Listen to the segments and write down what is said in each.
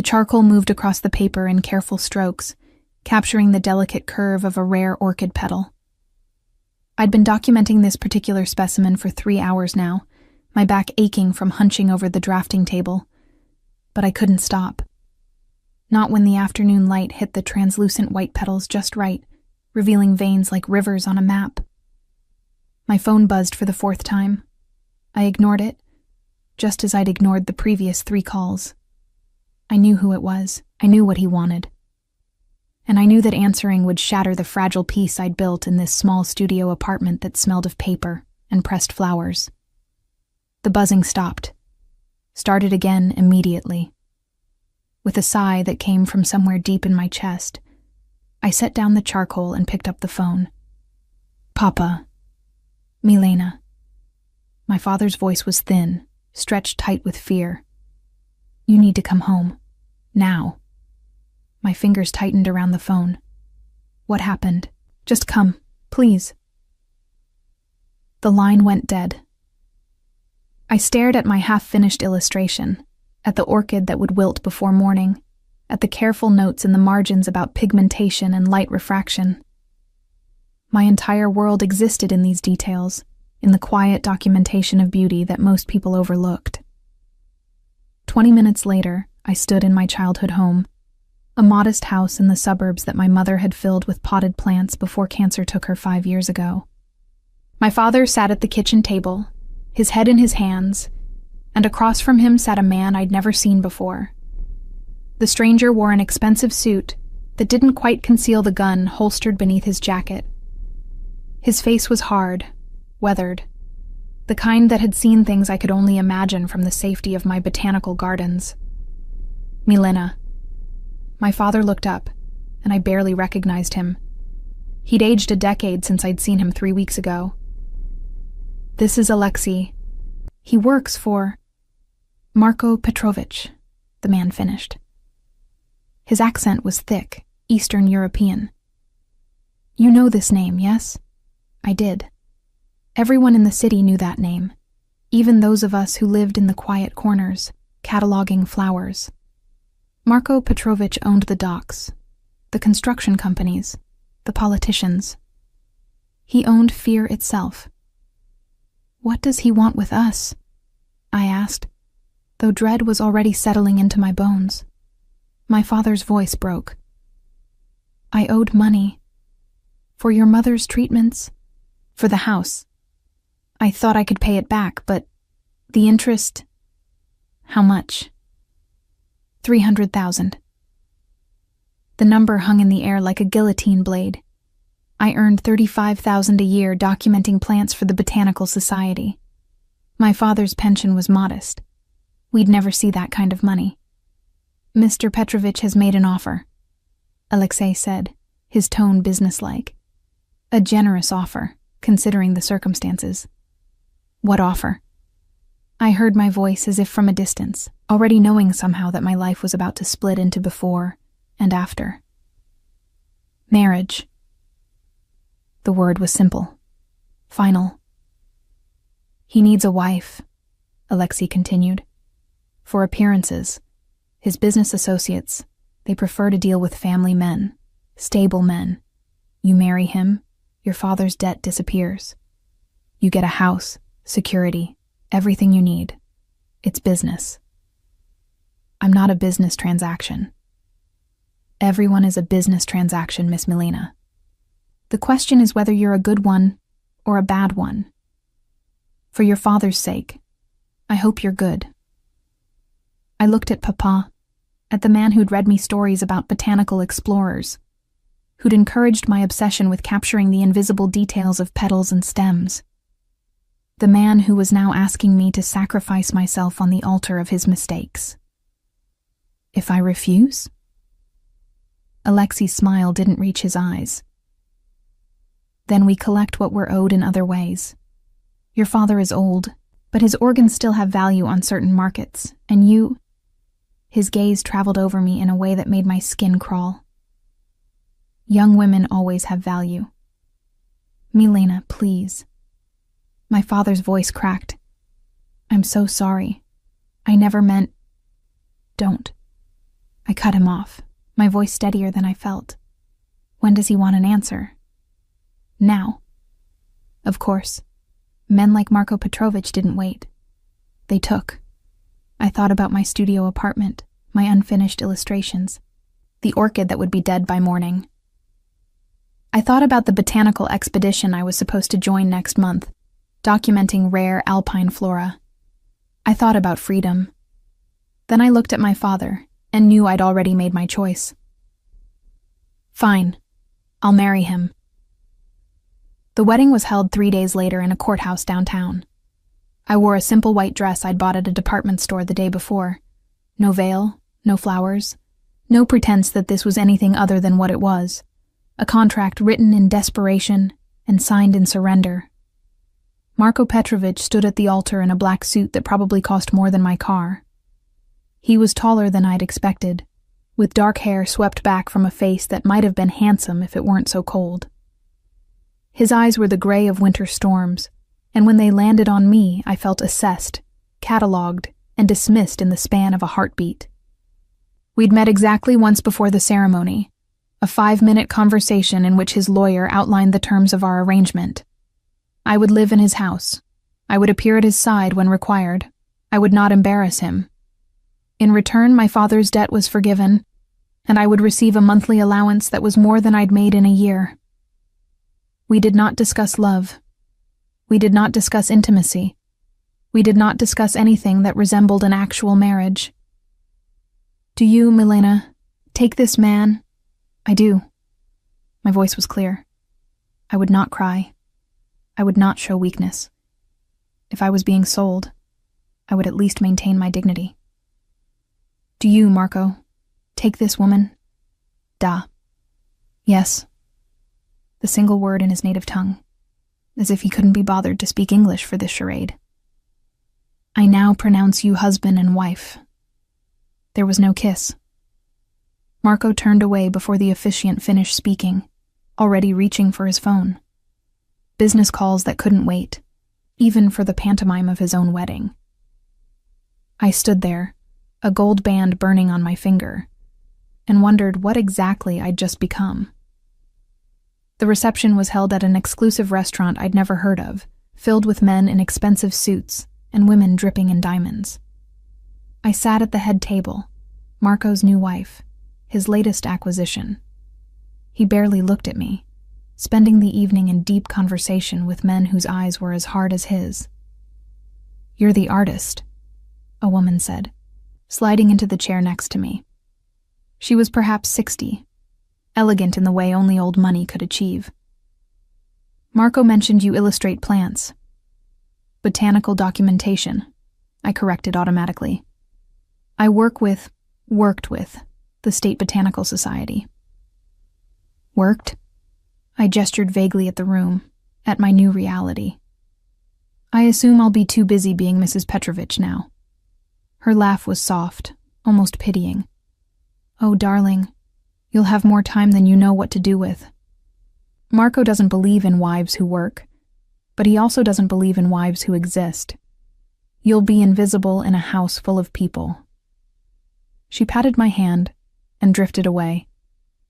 The charcoal moved across the paper in careful strokes, capturing the delicate curve of a rare orchid petal. I'd been documenting this particular specimen for 3 hours now, my back aching from hunching over the drafting table. But I couldn't stop. Not when the afternoon light hit the translucent white petals just right, revealing veins like rivers on a map. My phone buzzed for the 4th time. I ignored it, just as I'd ignored the previous 3 calls. I knew who it was. I knew what he wanted. And I knew that answering would shatter the fragile peace I'd built in this small studio apartment that smelled of paper and pressed flowers. The buzzing stopped. Started again immediately. With a sigh that came from somewhere deep in my chest, I set down the charcoal and picked up the phone. "Papa." "Milena." My father's voice was thin, stretched tight with fear. "You need to come home. Now." My fingers tightened around the phone. "What happened? Just come, please." The line went dead. I stared at my half-finished illustration, at the orchid that would wilt before morning, at the careful notes in the margins about pigmentation and light refraction. My entire world existed in these details, in the quiet documentation of beauty that most people overlooked. 20 minutes later, I stood in my childhood home, a modest house in the suburbs that my mother had filled with potted plants before cancer took her 5 years ago. My father sat at the kitchen table, his head in his hands, and across from him sat a man I'd never seen before. The stranger wore an expensive suit that didn't quite conceal the gun holstered beneath his jacket. His face was hard, weathered, the kind that had seen things I could only imagine from the safety of my botanical gardens. "Milena." My father looked up, and I barely recognized him. He'd aged a decade since I'd seen him 3 weeks ago. "This is Alexei. He works for Marko Petrovich," the man finished. His accent was thick, Eastern European. "You know this name, yes?" I did. Everyone in the city knew that name, even those of us who lived in the quiet corners, cataloging flowers. Marko Petrovich owned the docks, the construction companies, the politicians. He owned fear itself. "What does he want with us?" I asked, though dread was already settling into my bones. My father's voice broke. "I owed money. For your mother's treatments. For the house. I thought I could pay it back, but the interest..." "How much?" 300,000. The number hung in the air like a guillotine blade. I earned 35,000 a year documenting plants for the Botanical Society. My father's pension was modest. We'd never see that kind of money. "Mr. Petrovich has made an offer," Alexei said, his tone businesslike. "A generous offer, considering the circumstances." "What offer?" I heard my voice as if from a distance, already knowing somehow that my life was about to split into before and after. "Marriage." The word was simple. Final. "He needs a wife," Alexei continued. "For appearances. His business associates, they prefer to deal with family men, stable men. You marry him, your father's debt disappears. You get a house, security, everything you need. It's business. I'm not a business transaction." "Everyone is a business transaction, Miss Milena. The question is whether you're a good one or a bad one. For your father's sake, I hope you're good." I looked at Papa, at the man who'd read me stories about botanical explorers, who'd encouraged my obsession with capturing the invisible details of petals and stems. The man who was now asking me to sacrifice myself on the altar of his mistakes. "If I refuse?" Alexei's smile didn't reach his eyes. "Then we collect what we're owed in other ways. Your father is old, but his organs still have value on certain markets, and you..." His gaze traveled over me in a way that made my skin crawl. "Young women always have value." "Milena, please." My father's voice cracked. "I'm so sorry. I never meant..." "Don't." I cut him off, my voice steadier than I felt. When does he want an answer? Now. Of course. Men like Marko Petrovich didn't wait. They took. I thought about my studio apartment, my unfinished illustrations, the orchid that would be dead by morning. I thought about the botanical expedition I was supposed to join next month, documenting rare alpine flora. I thought about freedom. Then I looked at my father and knew I'd already made my choice. Fine. I'll marry him. The wedding was held 3 days later in a courthouse downtown. I wore a simple white dress I'd bought at a department store the day before. No veil, no flowers, no pretense that this was anything other than what it was. A contract written in desperation and signed in surrender. Marko Petrovich stood at the altar in a black suit that probably cost more than my car. He was taller than I'd expected, with dark hair swept back from a face that might have been handsome if it weren't so cold. His eyes were the gray of winter storms, and when they landed on me, I felt assessed, catalogued, and dismissed in the span of a heartbeat. We'd met exactly once before the ceremony, a 5-minute conversation in which his lawyer outlined the terms of our arrangement. I would live in his house. I would appear at his side when required. I would not embarrass him. In return, my father's debt was forgiven, and I would receive a monthly allowance that was more than I'd made in a year. We did not discuss love. We did not discuss intimacy. We did not discuss anything that resembled an actual marriage. Do you, Milena, take this man? I do. My voice was clear. I would not cry. I would not show weakness. If I was being sold, I would at least maintain my dignity. Do you, Marko, take this woman? Da. Yes. The single word in his native tongue, as if he couldn't be bothered to speak English for this charade. I now pronounce you husband and wife. There was no kiss. Marko turned away before the officiant finished speaking, already reaching for his phone. Business calls that couldn't wait, even for the pantomime of his own wedding. I stood there, a gold band burning on my finger, and wondered what exactly I'd just become. The reception was held at an exclusive restaurant I'd never heard of, filled with men in expensive suits and women dripping in diamonds. I sat at the head table, Marko's new wife, his latest acquisition. He barely looked at me, spending the evening in deep conversation with men whose eyes were as hard as his. You're the artist, a woman said, sliding into the chair next to me. She was perhaps 60, elegant in the way only old money could achieve. Marko mentioned you illustrate plants. Botanical documentation, I corrected automatically. I worked with, the State Botanical Society. Worked? I gestured vaguely at the room, at my new reality. I assume I'll be too busy being Mrs. Petrovich now. Her laugh was soft, almost pitying. Oh, darling, you'll have more time than you know what to do with. Marko doesn't believe in wives who work, but he also doesn't believe in wives who exist. You'll be invisible in a house full of people. She patted my hand and drifted away,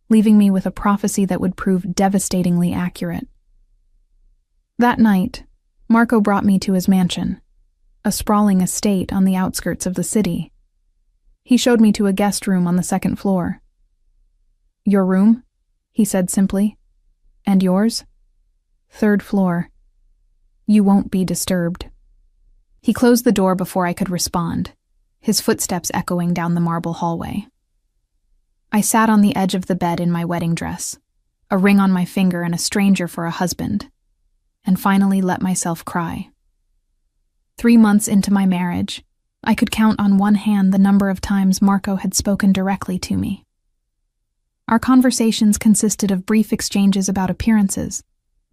leaving me with a prophecy that would prove devastatingly accurate. That night, Marko brought me to his mansion, a sprawling estate on the outskirts of the city. He showed me to a guest room on the second floor. Your room? He said simply. And yours? Third floor. You won't be disturbed. He closed the door before I could respond, his footsteps echoing down the marble hallway. I sat on the edge of the bed in my wedding dress, a ring on my finger and a stranger for a husband, and finally let myself cry. 3 months into my marriage, I could count on one hand the number of times Marko had spoken directly to me. Our conversations consisted of brief exchanges about appearances,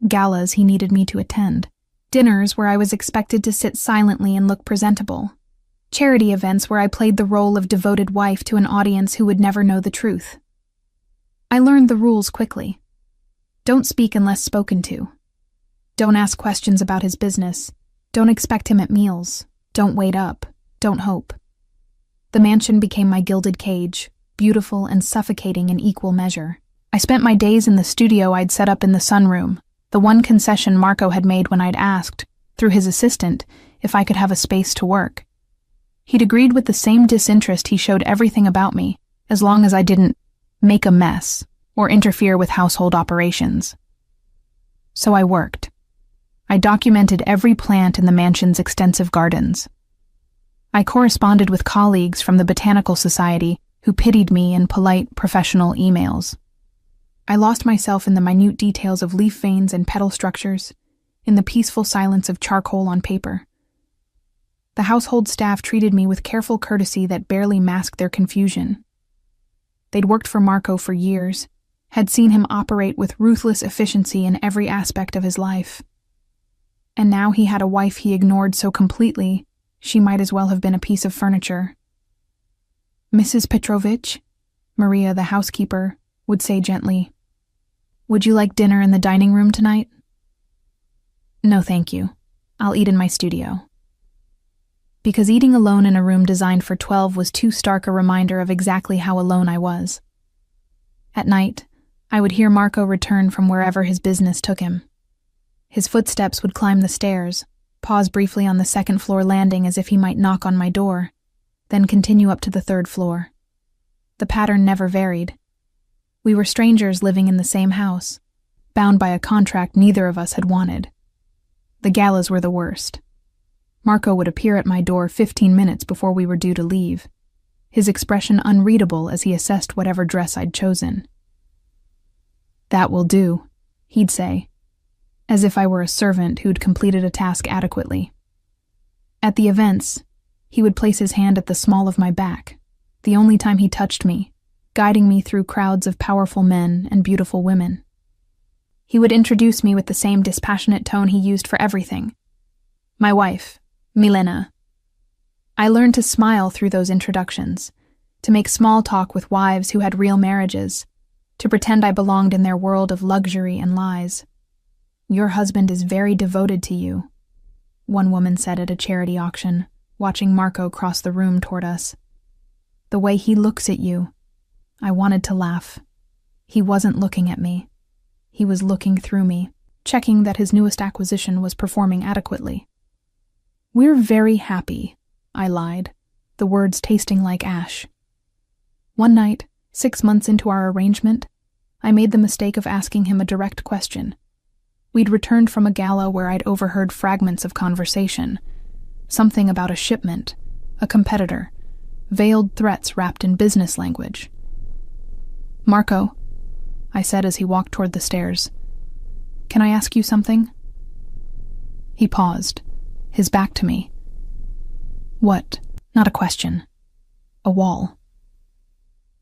galas he needed me to attend, dinners where I was expected to sit silently and look presentable, charity events where I played the role of devoted wife to an audience who would never know the truth. I learned the rules quickly. Don't speak unless spoken to. Don't ask questions about his business. Don't expect him at meals. Don't wait up. Don't hope. The mansion became my gilded cage, beautiful and suffocating in equal measure. I spent my days in the studio I'd set up in the sunroom, the one concession Marco had made when I'd asked, through his assistant, if I could have a space to work. He'd agreed with the same disinterest he showed everything about me, as long as I didn't make a mess or interfere with household operations. So I worked. I documented every plant in the mansion's extensive gardens. I corresponded with colleagues from the Botanical Society who pitied me in polite, professional emails. I lost myself in the minute details of leaf veins and petal structures, in the peaceful silence of charcoal on paper. The household staff treated me with careful courtesy that barely masked their confusion. They'd worked for Marco for years, had seen him operate with ruthless efficiency in every aspect of his life. And now he had a wife he ignored so completely, she might as well have been a piece of furniture. "Mrs. Petrovich," Maria, the housekeeper, would say gently, "Would you like dinner in the dining room tonight?" "No, thank you. I'll eat in my studio." Because eating alone in a room designed for 12 was too stark a reminder of exactly how alone I was. At night, I would hear Marco return from wherever his business took him. His footsteps would climb the stairs, pause briefly on the second-floor landing as if he might knock on my door, then continue up to the third floor. The pattern never varied. We were strangers living in the same house, bound by a contract neither of us had wanted. The galas were the worst. Marco would appear at my door 15 minutes before we were due to leave, his expression unreadable as he assessed whatever dress I'd chosen. "That will do," he'd say, as if I were a servant who'd completed a task adequately. At the events, he would place his hand at the small of my back, the only time he touched me, guiding me through crowds of powerful men and beautiful women. He would introduce me with the same dispassionate tone he used for everything. "My wife, Milena." I learned to smile through those introductions, to make small talk with wives who had real marriages, to pretend I belonged in their world of luxury and lies. "Your husband is very devoted to you," one woman said at a charity auction, watching Marco cross the room toward us. "The way he looks at you." I wanted to laugh. He wasn't looking at me. He was looking through me, checking that his newest acquisition was performing adequately. "We're very happy," I lied, the words tasting like ash. One night, 6 months into our arrangement, I made the mistake of asking him a direct question. We'd returned from a gala where I'd overheard fragments of conversation. Something about a shipment, a competitor, veiled threats wrapped in business language. "Marco," I said as he walked toward the stairs, "can I ask you something?" He paused, his back to me. "What?" Not a question. A wall.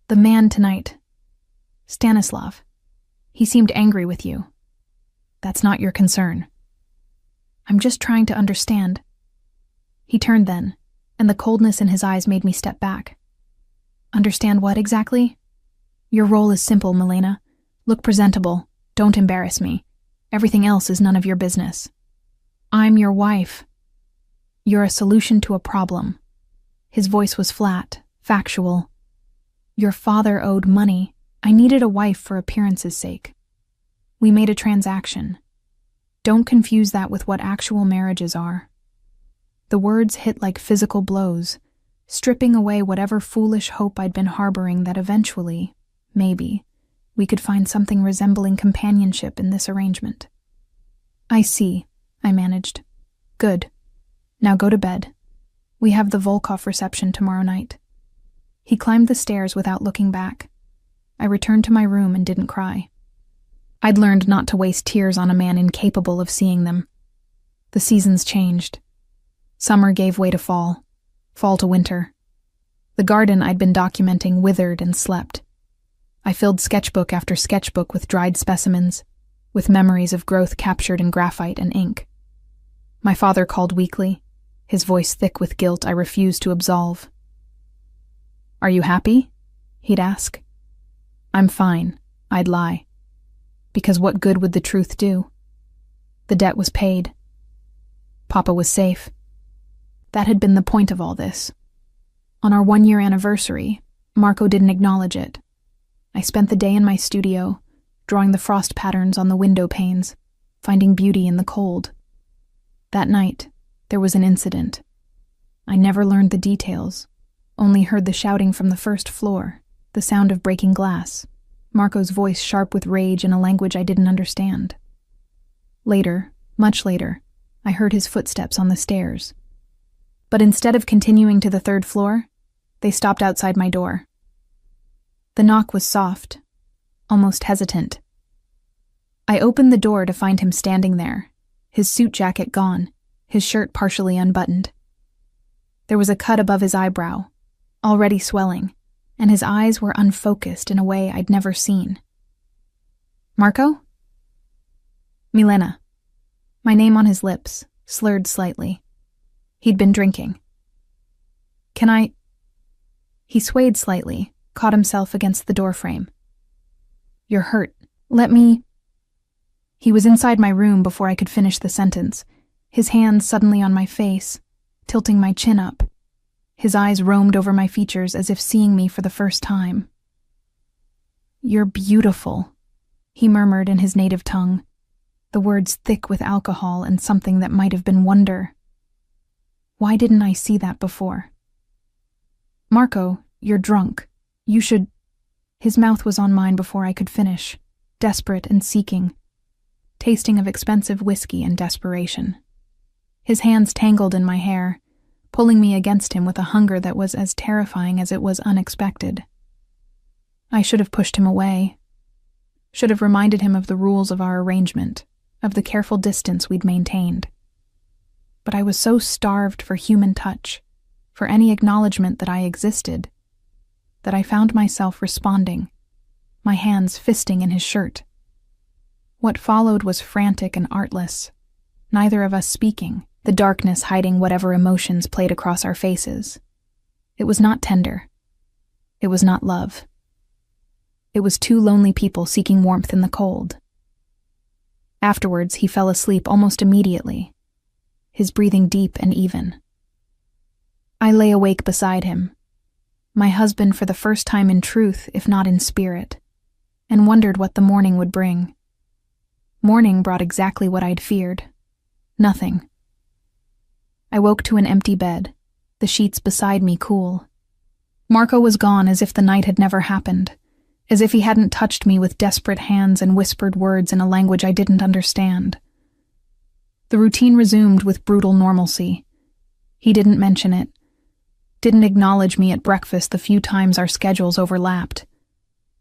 "The man tonight. Stanislav. He seemed angry with you. That's not your concern." "I'm just trying to understand." He turned then, and the coldness in his eyes made me step back. "Understand what exactly?" "Your role is simple, Milena. Look presentable. Don't embarrass me. Everything else is none of your business. I'm your wife. You're a solution to a problem." His voice was flat, factual. "Your father owed money. I needed a wife for appearance's sake. We made a transaction. Don't confuse that with what actual marriages are." The words hit like physical blows, stripping away whatever foolish hope I'd been harboring that eventually, maybe, we could find something resembling companionship in this arrangement. "I see," I managed. "Good. Now go to bed. We have the Volkov reception tomorrow night." He climbed the stairs without looking back. I returned to my room and didn't cry. I'd learned not to waste tears on a man incapable of seeing them. The seasons changed. Summer gave way to fall to winter. The garden I'd been documenting withered and slept. I filled sketchbook after sketchbook with dried specimens, with memories of growth captured in graphite and ink. My father called weakly, his voice thick with guilt I refused to absolve. "Are you happy?" he'd ask. "I'm fine," I'd lie. Because what good would the truth do? The debt was paid. Papa was safe. That had been the point of all this. On our 1-year anniversary, Marco didn't acknowledge it. I spent the day in my studio, drawing the frost patterns on the window panes, finding beauty in the cold. That night, there was an incident. I never learned the details, only heard the shouting from the first floor, the sound of breaking glass, Marco's voice sharp with rage in a language I didn't understand. Later, much later, I heard his footsteps on the stairs. But instead of continuing to the third floor, they stopped outside my door. The knock was soft, almost hesitant. I opened the door to find him standing there, his suit jacket gone, his shirt partially unbuttoned. There was a cut above his eyebrow, already swelling, and his eyes were unfocused in a way I'd never seen. Marco? Milena. My name on his lips, slurred slightly. He'd been drinking. Can I? He swayed slightly, caught himself against the doorframe. You're hurt. Let me. He was inside my room before I could finish the sentence, his hands suddenly on my face, tilting my chin up. His eyes roamed over my features as if seeing me for the first time. You're beautiful, he murmured in his native tongue, the words thick with alcohol and something that might have been wonder. Why didn't I see that before? Marco, you're drunk. You should. His mouth was on mine before I could finish, desperate and seeking, tasting of expensive whiskey and desperation. His hands tangled in my hair, pulling me against him with a hunger that was as terrifying as it was unexpected. I should have pushed him away, should have reminded him of the rules of our arrangement, of the careful distance we'd maintained. But I was so starved for human touch, for any acknowledgement that I existed, that I found myself responding, my hands fisting in his shirt. What followed was frantic and artless, neither of us speaking, the darkness hiding whatever emotions played across our faces. It was not tender. It was not love. It was two lonely people seeking warmth in the cold. Afterwards, he fell asleep almost immediately, his breathing deep and even. I lay awake beside him, my husband for the first time in truth, if not in spirit, and wondered what the morning would bring. Morning brought exactly what I'd feared. Nothing. I woke to an empty bed, the sheets beside me cool. Marco was gone as if the night had never happened, as if he hadn't touched me with desperate hands and whispered words in a language I didn't understand. The routine resumed with brutal normalcy. He didn't mention it, didn't acknowledge me at breakfast the few times our schedules overlapped.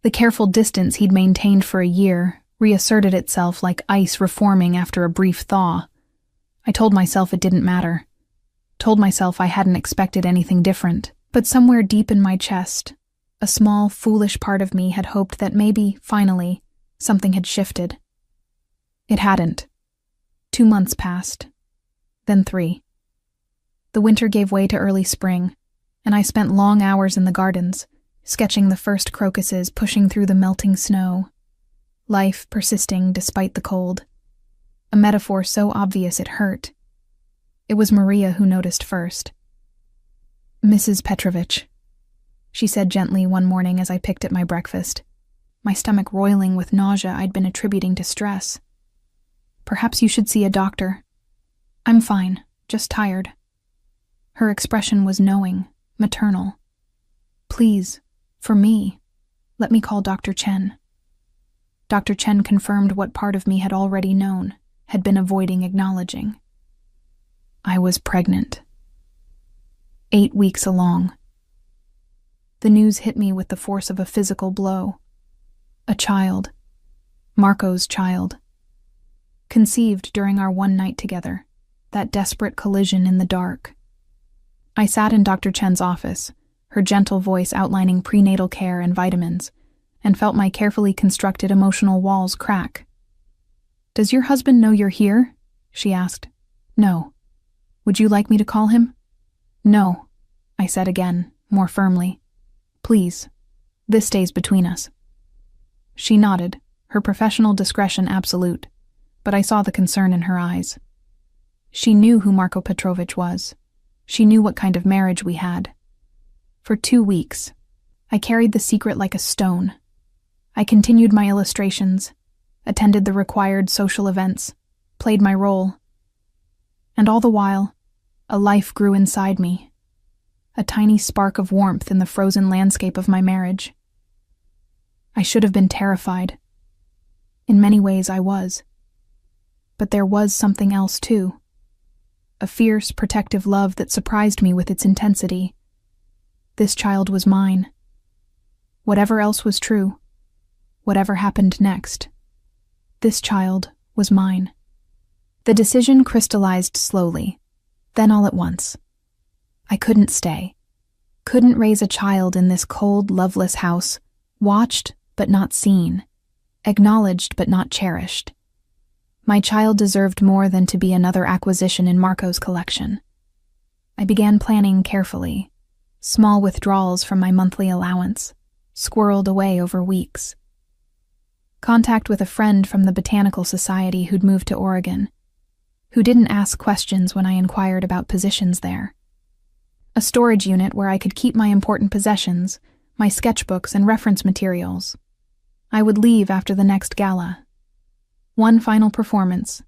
The careful distance he'd maintained for a year reasserted itself like ice reforming after a brief thaw. I told myself it didn't matter. Told myself I hadn't expected anything different. But somewhere deep in my chest, a small, foolish part of me had hoped that maybe, finally, something had shifted. It hadn't. 2 months passed. Then 3. The winter gave way to early spring, and I spent long hours in the gardens, sketching the first crocuses pushing through the melting snow. Life persisting despite the cold. A metaphor so obvious it hurt. It was Maria who noticed first. Mrs. Petrovich, she said gently one morning as I picked at my breakfast, my stomach roiling with nausea I'd been attributing to stress. Perhaps you should see a doctor. I'm fine, just tired. Her expression was knowing, maternal. Please, for me, let me call Dr. Chen. Dr. Chen confirmed what part of me had already known, had been avoiding acknowledging. I was pregnant. 8 weeks along. The news hit me with the force of a physical blow. A child. Marco's child. Conceived during our one night together, that desperate collision in the dark. I sat in Dr. Chen's office, her gentle voice outlining prenatal care and vitamins, and felt my carefully constructed emotional walls crack. Does your husband know you're here? She asked. No. Would you like me to call him? No, I said again, more firmly. Please, this stays between us. She nodded, her professional discretion absolute, but I saw the concern in her eyes. She knew who Marco Petrovich was. She knew what kind of marriage we had. For 2 weeks, I carried the secret like a stone. I continued my illustrations, attended the required social events, played my role. And all the while, a life grew inside me, a tiny spark of warmth in the frozen landscape of my marriage. I should have been terrified. In many ways I was. But there was something else too. A fierce, protective love that surprised me with its intensity. This child was mine. Whatever else was true, whatever happened next, this child was mine. The decision crystallized slowly, then all at once. I couldn't stay. Couldn't raise a child in this cold, loveless house, watched but not seen, acknowledged but not cherished. My child deserved more than to be another acquisition in Marco's collection. I began planning carefully, small withdrawals from my monthly allowance, squirreled away over weeks. Contact with a friend from the Botanical Society who'd moved to Oregon, who didn't ask questions when I inquired about positions there. A storage unit where I could keep my important possessions, my sketchbooks and reference materials. I would leave after the next gala. One final performance,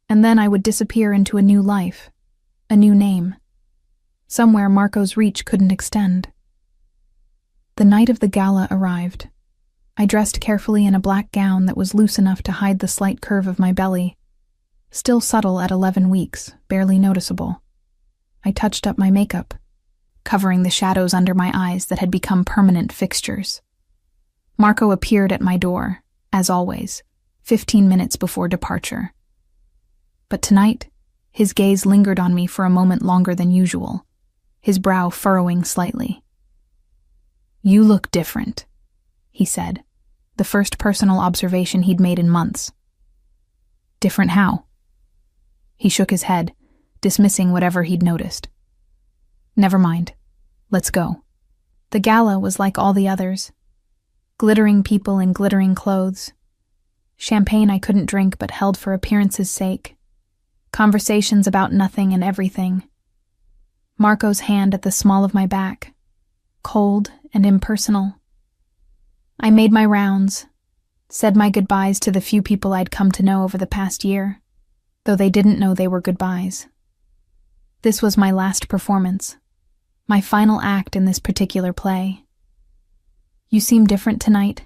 and then I would disappear into a new life, a new name, somewhere Marco's reach couldn't extend. The night of the gala arrived. I dressed carefully in a black gown that was loose enough to hide the slight curve of my belly, still subtle at 11 weeks, barely noticeable. I touched up my makeup, covering the shadows under my eyes that had become permanent fixtures. Marco appeared at my door, as always, 15 minutes before departure. But tonight, his gaze lingered on me for a moment longer than usual, his brow furrowing slightly. "You look different," he said, the first personal observation he'd made in months. "Different how?" He shook his head, dismissing whatever he'd noticed. "Never mind. Let's go." The gala was like all the others. Glittering people in glittering clothes. Champagne I couldn't drink but held for appearance's sake. Conversations about nothing and everything. Marco's hand at the small of my back. Cold and impersonal. I made my rounds, said my goodbyes to the few people I'd come to know over the past year, though they didn't know they were goodbyes. This was my last performance, my final act in this particular play. "You seem different tonight,"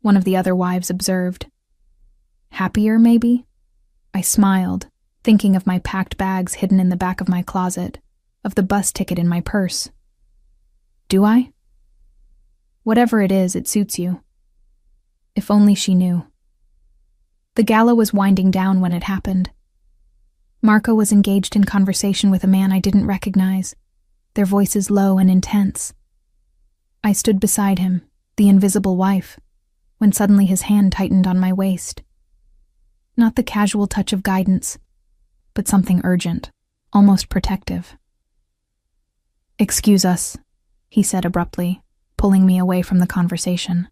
one of the other wives observed. "Happier, maybe?" I smiled, thinking of my packed bags hidden in the back of my closet, of the bus ticket in my purse. "Do I?" "Whatever it is, it suits you." If only she knew. The gala was winding down when it happened. Marco was engaged in conversation with a man I didn't recognize, their voices low and intense. I stood beside him, the invisible wife, when suddenly his hand tightened on my waist. Not the casual touch of guidance, but something urgent, almost protective. "Excuse us," he said abruptly, pulling me away from the conversation.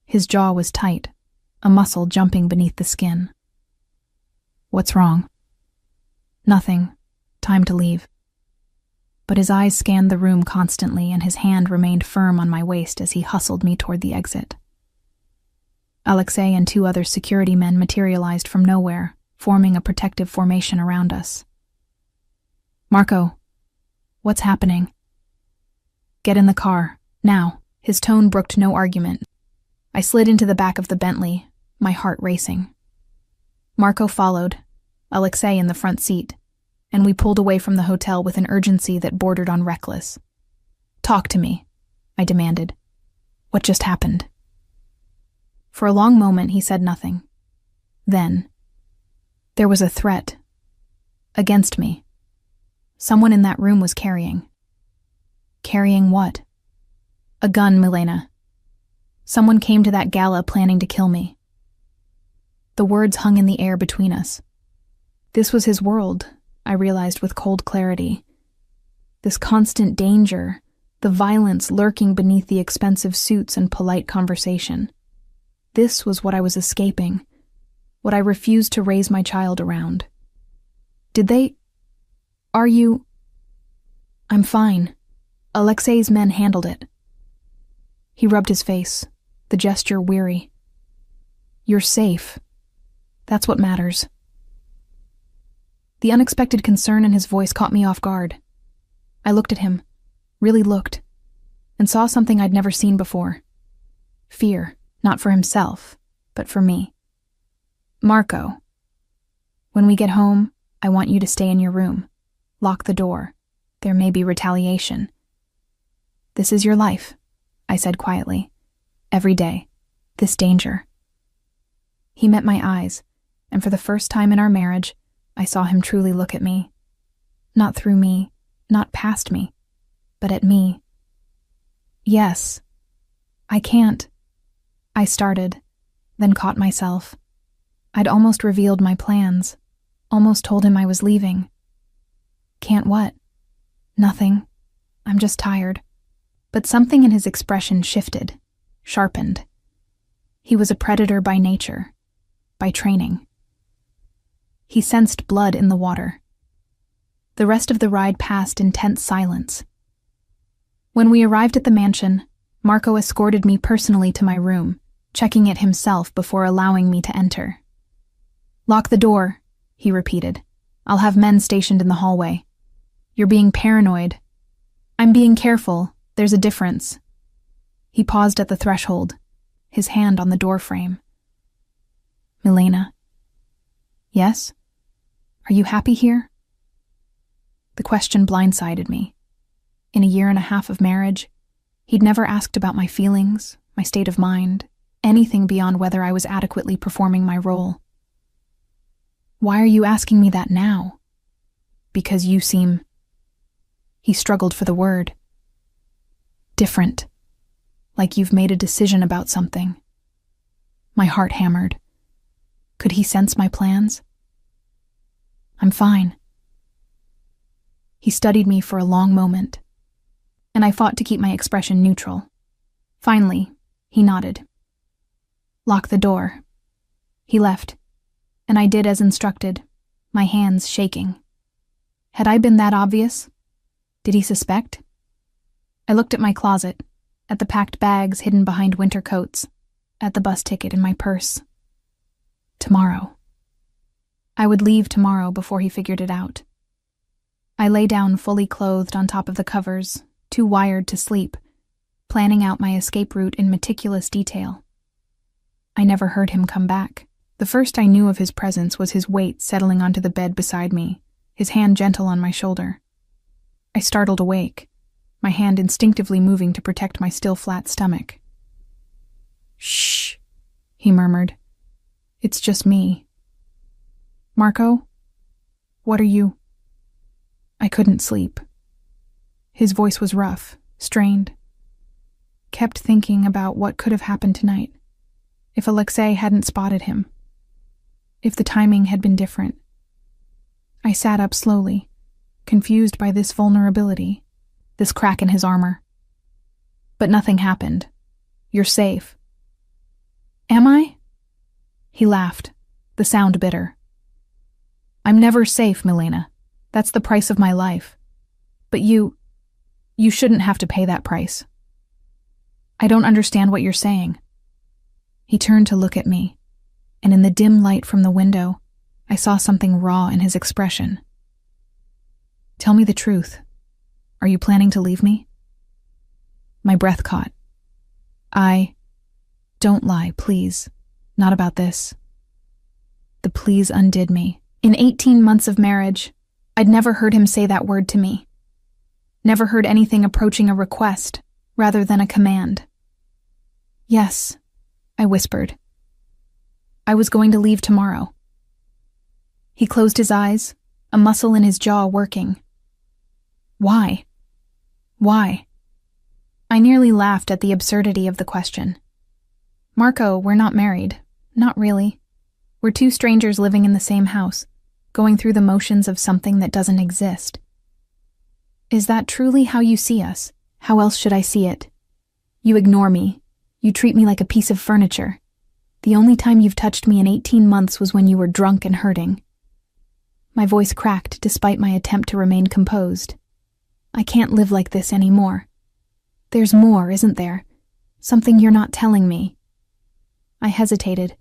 His jaw was tight, a muscle jumping beneath the skin. "What's wrong?" "Nothing. Time to leave." But his eyes scanned the room constantly, and his hand remained firm on my waist as he hustled me toward the exit. Alexei and 2 other security men materialized from nowhere, forming a protective formation around us. "Marco, what's happening?" "Get in the car, now." His tone brooked no argument. I slid into the back of the Bentley, my heart racing. Marco followed, Alexei in the front seat, and we pulled away from the hotel with an urgency that bordered on reckless. "Talk to me," I demanded. "What just happened?" For a long moment he said nothing. Then, there was a threat. Against me. Someone in that room was carrying. Carrying what? "A gun, Milena. Someone came to that gala planning to kill me." The words hung in the air between us. This was his world, I realized with cold clarity. This constant danger, the violence lurking beneath the expensive suits and polite conversation. This was what I was escaping, what I refused to raise my child around. Are you... "I'm fine. Alexei's men handled it." He rubbed his face, the gesture weary. You're safe. That's what matters. The unexpected concern in his voice caught me off guard. I looked at him, really looked, and saw something I'd never seen before. Fear, not for himself, but for me. Marco, when we get home, I want you to stay in your room. Lock the door. There may be retaliation. This is your life, I said quietly. Every day, this danger. He met my eyes, and for the first time in our marriage, I saw him truly look at me. Not through me, not past me, but at me. Yes. I can't. I started, then caught myself. I'd almost revealed my plans, almost told him I was leaving. Can't what? Nothing. I'm just tired. But something in his expression shifted, sharpened. He was a predator by nature, by training. He sensed blood in the water. The rest of the ride passed in tense silence. When we arrived at the mansion, Marco escorted me personally to my room, checking it himself before allowing me to enter. Lock the door, he repeated. I'll have men stationed in the hallway. You're being paranoid. I'm being careful. There's a difference. He paused at the threshold, his hand on the doorframe. Milena. Yes? Are you happy here? The question blindsided me. In a 1.5 years of marriage, he'd never asked about my feelings, my state of mind, anything beyond whether I was adequately performing my role. Why are you asking me that now? Because you seem... He struggled for the word. Different. Like you've made a decision about something. My heart hammered. Could he sense my plans? I'm fine. He studied me for a long moment, and I fought to keep my expression neutral. Finally, he nodded. Lock the door. He left, and I did as instructed, my hands shaking. Had I been that obvious? Did he suspect? I looked at my closet, at the packed bags hidden behind winter coats, at the bus ticket in my purse. Tomorrow. I would leave tomorrow before he figured it out. I lay down fully clothed on top of the covers, too wired to sleep, planning out my escape route in meticulous detail. I never heard him come back. The first I knew of his presence was his weight settling onto the bed beside me, his hand gentle on my shoulder. I startled awake, my hand instinctively moving to protect my still flat stomach. Shh, he murmured. It's just me. Marco? What are you? I couldn't sleep. His voice was rough, strained. Kept thinking about what could have happened tonight. If Alexei hadn't spotted him. If the timing had been different. I sat up slowly, confused by this vulnerability, this crack in his armor. But nothing happened. You're safe. Am I? He laughed, the sound bitter. I'm never safe, Milena. That's the price of my life. But you shouldn't have to pay that price. I don't understand what you're saying. He turned to look at me, and in the dim light from the window, I saw something raw in his expression. Tell me the truth. Are you planning to leave me? My breath caught. Don't lie, please. Not about this. The please undid me. In 18 months of marriage, I'd never heard him say that word to me. Never heard anything approaching a request, rather than a command. Yes, I whispered. I was going to leave tomorrow. He closed his eyes, a muscle in his jaw working. Why? Why? I nearly laughed at the absurdity of the question. Marco, we're not married. Not really. We're two strangers living in the same house, going through the motions of something that doesn't exist. Is that truly how you see us? How else should I see it? You ignore me. You treat me like a piece of furniture. The only time you've touched me in 18 months was when you were drunk and hurting. My voice cracked despite my attempt to remain composed. I can't live like this anymore. There's more, isn't there? Something you're not telling me. I hesitated,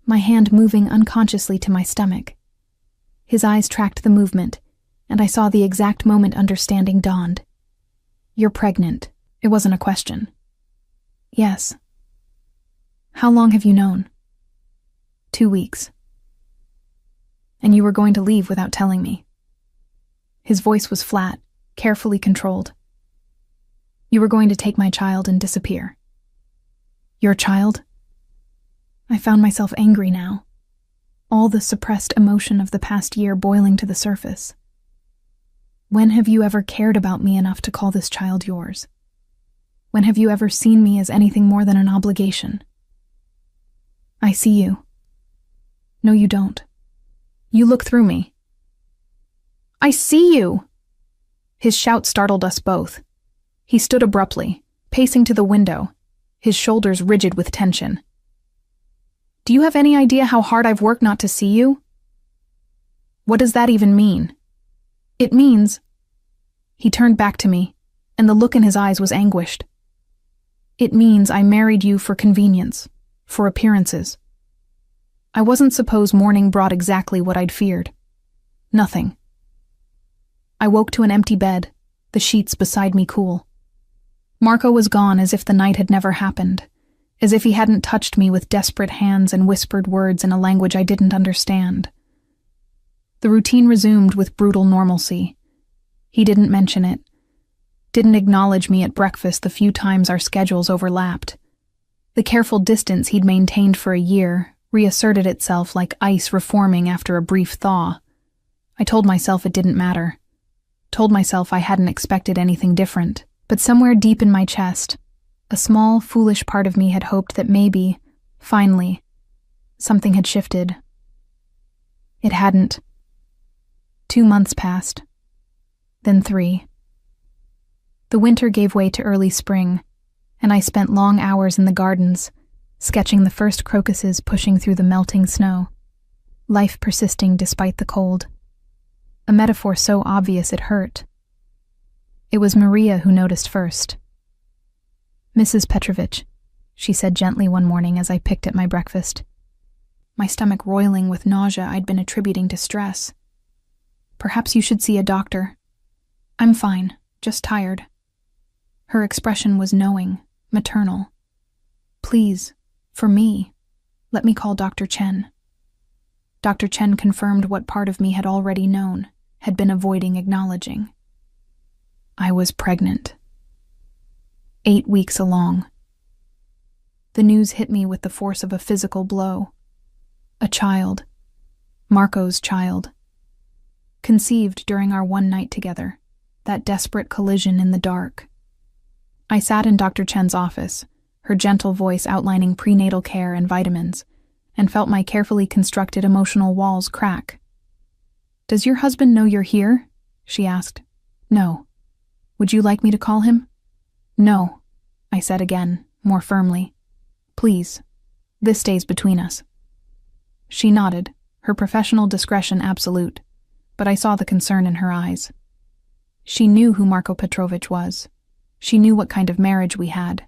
my hand moving unconsciously to my stomach. His eyes tracked the movement, and I saw the exact moment understanding dawned. You're pregnant. It wasn't a question. Yes. How long have you known? 2 weeks. And you were going to leave without telling me. His voice was flat, carefully controlled. You were going to take my child and disappear. Your child? I found myself angry now, all the suppressed emotion of the past year boiling to the surface. When have you ever cared about me enough to call this child yours? When have you ever seen me as anything more than an obligation? I see you. No, you don't. You look through me. I see you! His shout startled us both. He stood abruptly, pacing to the window, his shoulders rigid with tension. Do you have any idea how hard I've worked not to see you? What does that even mean? It means... He turned back to me, and the look in his eyes was anguished. It means I married you for convenience, for appearances. I wasn't supposed morning brought exactly what I'd feared. Nothing. I woke to an empty bed, the sheets beside me cool. Marco was gone as if the night had never happened, as if he hadn't touched me with desperate hands and whispered words in a language I didn't understand. The routine resumed with brutal normalcy. He didn't mention it, didn't acknowledge me at breakfast the few times our schedules overlapped. The careful distance he'd maintained for a year reasserted itself like ice reforming after a brief thaw. I told myself it didn't matter. Told myself I hadn't expected anything different, but somewhere deep in my chest, a small, foolish part of me had hoped that maybe, finally, something had shifted. It hadn't. 2 months passed. Then 3. The winter gave way to early spring, and I spent long hours in the gardens, sketching the first crocuses pushing through the melting snow, life persisting despite the cold. A metaphor so obvious it hurt. It was Maria who noticed first. Mrs. Petrovich, she said gently one morning as I picked at my breakfast, my stomach roiling with nausea I'd been attributing to stress. Perhaps you should see a doctor. I'm fine, just tired. Her expression was knowing, maternal. Please, for me, let me call Dr. Chen. Dr. Chen confirmed what part of me had already known, had been avoiding acknowledging. I was pregnant. 8 weeks along. The news hit me with the force of a physical blow. A child. Marco's child. Conceived during our one night together, that desperate collision in the dark. I sat in Dr. Chen's office, her gentle voice outlining prenatal care and vitamins, and felt my carefully constructed emotional walls crack. Does your husband know you're here? She asked. No. Would you like me to call him? No, I said again, more firmly. Please, this stays between us. She nodded, her professional discretion absolute, but I saw the concern in her eyes. She knew who Marco Petrovich was. She knew what kind of marriage we had.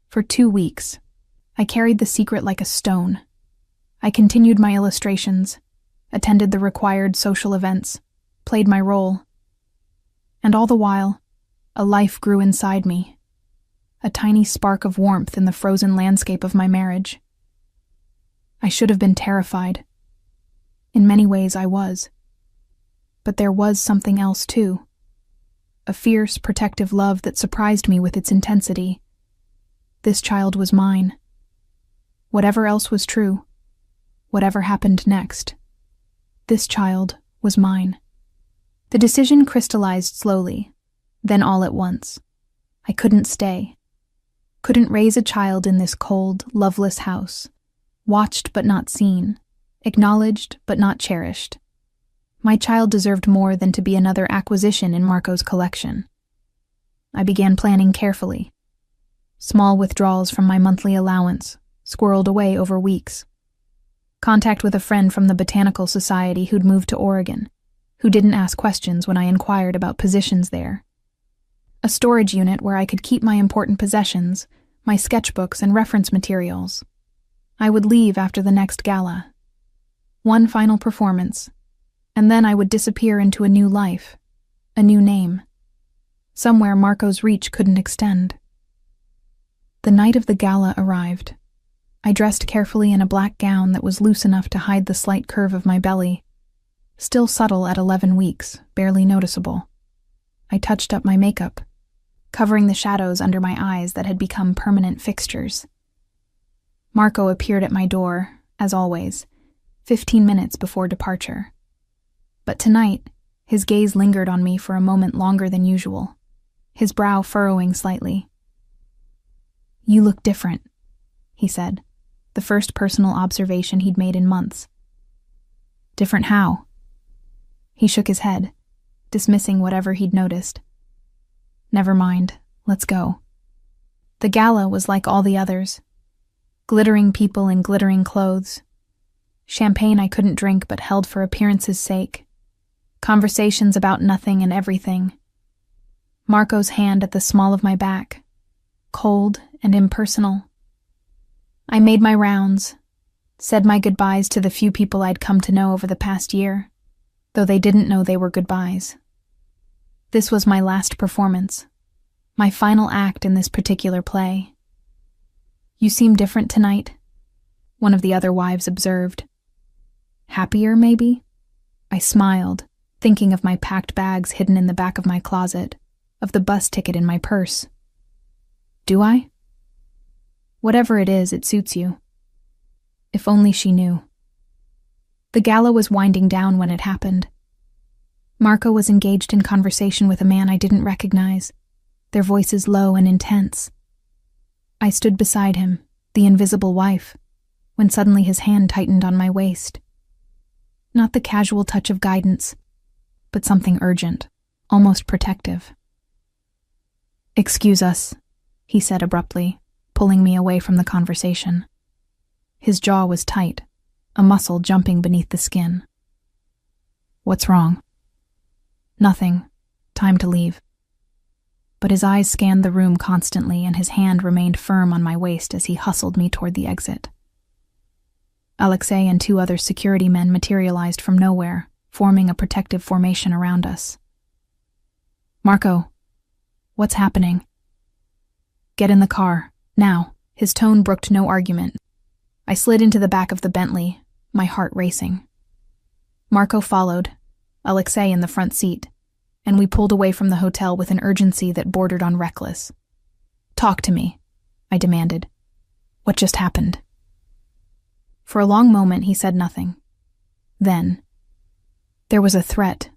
For 2 weeks, I carried the secret like a stone. I continued my illustrations, attended the required social events, played my role. And all the while, a life grew inside me, a tiny spark of warmth in the frozen landscape of my marriage. I should have been terrified. In many ways I was. But there was something else too. A fierce, protective love that surprised me with its intensity. This child was mine. Whatever else was true, whatever happened next, this child was mine. The decision crystallized slowly, then all at once. I couldn't stay. Couldn't raise a child in this cold, loveless house, watched but not seen, acknowledged but not cherished. My child deserved more than to be another acquisition in Marco's collection. I began planning carefully. Small withdrawals from my monthly allowance, squirreled away over weeks. Contact with a friend from the Botanical Society who'd moved to Oregon, who didn't ask questions when I inquired about positions there. A storage unit where I could keep my important possessions, my sketchbooks and reference materials. I would leave after the next gala. One final performance, and then I would disappear into a new life, a new name, somewhere Marco's reach couldn't extend. The night of the gala arrived. I dressed carefully in a black gown that was loose enough to hide the slight curve of my belly, still subtle at 11 weeks, barely noticeable. I touched up my makeup, covering the shadows under my eyes that had become permanent fixtures. Marco appeared at my door, as always, 15 minutes before departure. But tonight, his gaze lingered on me for a moment longer than usual, his brow furrowing slightly. "You look different," he said, the first personal observation he'd made in months. "Different how?" He shook his head, dismissing whatever he'd noticed. "Never mind, let's go." The gala was like all the others. Glittering people in glittering clothes. Champagne I couldn't drink but held for appearance's sake. Conversations about nothing and everything. Marco's hand at the small of my back, cold and impersonal. I made my rounds, said my goodbyes to the few people I'd come to know over the past year, though they didn't know they were goodbyes. This was my last performance, my final act in this particular play. "You seem different tonight," one of the other wives observed. "Happier, maybe?" I smiled, thinking of my packed bags hidden in the back of my closet, of the bus ticket in my purse. "Do I?" "Whatever it is, it suits you." If only she knew. The gala was winding down when it happened. Marco was engaged in conversation with a man I didn't recognize, their voices low and intense. I stood beside him, the invisible wife, when suddenly his hand tightened on my waist. Not the casual touch of guidance, but something urgent, almost protective. "Excuse us," he said abruptly, pulling me away from the conversation. His jaw was tight, a muscle jumping beneath the skin. "What's wrong?" "Nothing. Time to leave." But his eyes scanned the room constantly, and his hand remained firm on my waist as he hustled me toward the exit. Alexei and 2 other security men materialized from nowhere, forming a protective formation around us. "Marco, what's happening?" "Get in the car, now." His tone brooked no argument. I slid into the back of the Bentley, my heart racing. Marco followed, Alexei in the front seat, and we pulled away from the hotel with an urgency that bordered on reckless. "Talk to me," I demanded. "What just happened?" For a long moment he said nothing. Then, there was a threat.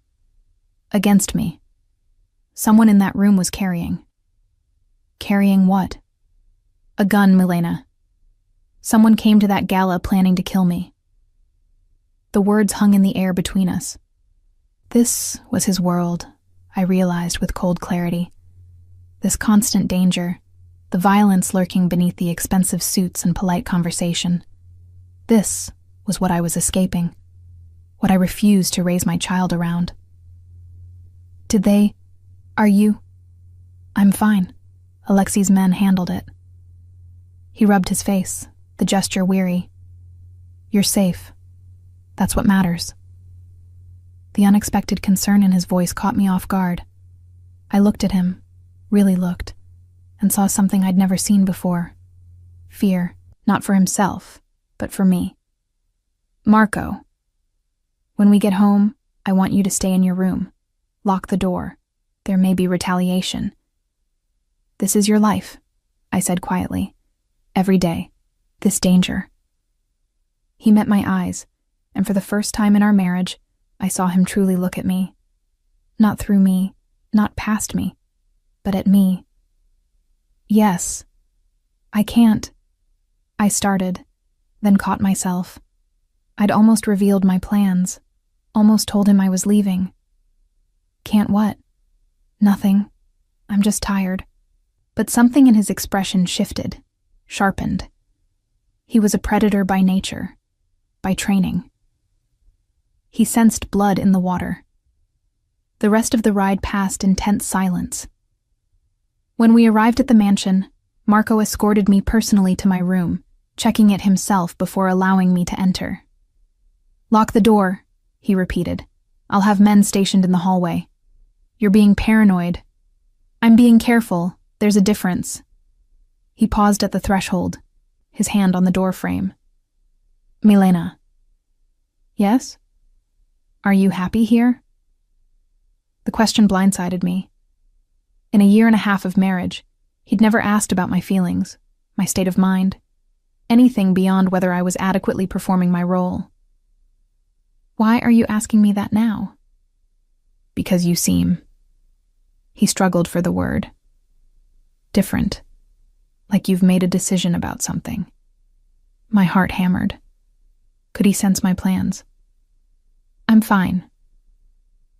Against me. Someone in that room was carrying. Carrying what? "A gun, Milena. Someone came to that gala planning to kill me." The words hung in the air between us. This was his world, I realized with cold clarity. This constant danger, the violence lurking beneath the expensive suits and polite conversation. This was what I was escaping, what I refused to raise my child around. Are you? "I'm fine." Alexei's men handled it. He rubbed his face, the gesture weary. "You're safe. That's what matters." The unexpected concern in his voice caught me off guard. I looked at him, really looked, and saw something I'd never seen before. Fear, not for himself, but for me. "Marco, when we get home, I want you to stay in your room. Lock the door. There may be retaliation." "This is your life," I said quietly. "Every day. This danger." He met my eyes, and for the first time in our marriage, I saw him truly look at me. Not through me, not past me, but at me. "Yes. I can't." I started, then caught myself. I'd almost revealed my plans, almost told him I was leaving. "Can't what?" "Nothing. I'm just tired." But something in his expression shifted, sharpened. He was a predator by nature, by training. He sensed blood in the water. The rest of the ride passed in tense silence. When we arrived at the mansion, Marco escorted me personally to my room, checking it himself before allowing me to enter. "Lock the door," he repeated. "I'll have men stationed in the hallway." "You're being paranoid." "I'm being careful. There's a difference." He paused at the threshold, his hand on the door frame. "Milena." "Yes?" "Are you happy here?" The question blindsided me. In a 1.5 years of marriage, he'd never asked about my feelings, my state of mind, anything beyond whether I was adequately performing my role. "Why are you asking me that now?" "Because you seem," he struggled for the word, "different, like you've made a decision about something." My heart hammered. Could he sense my plans? "I'm fine."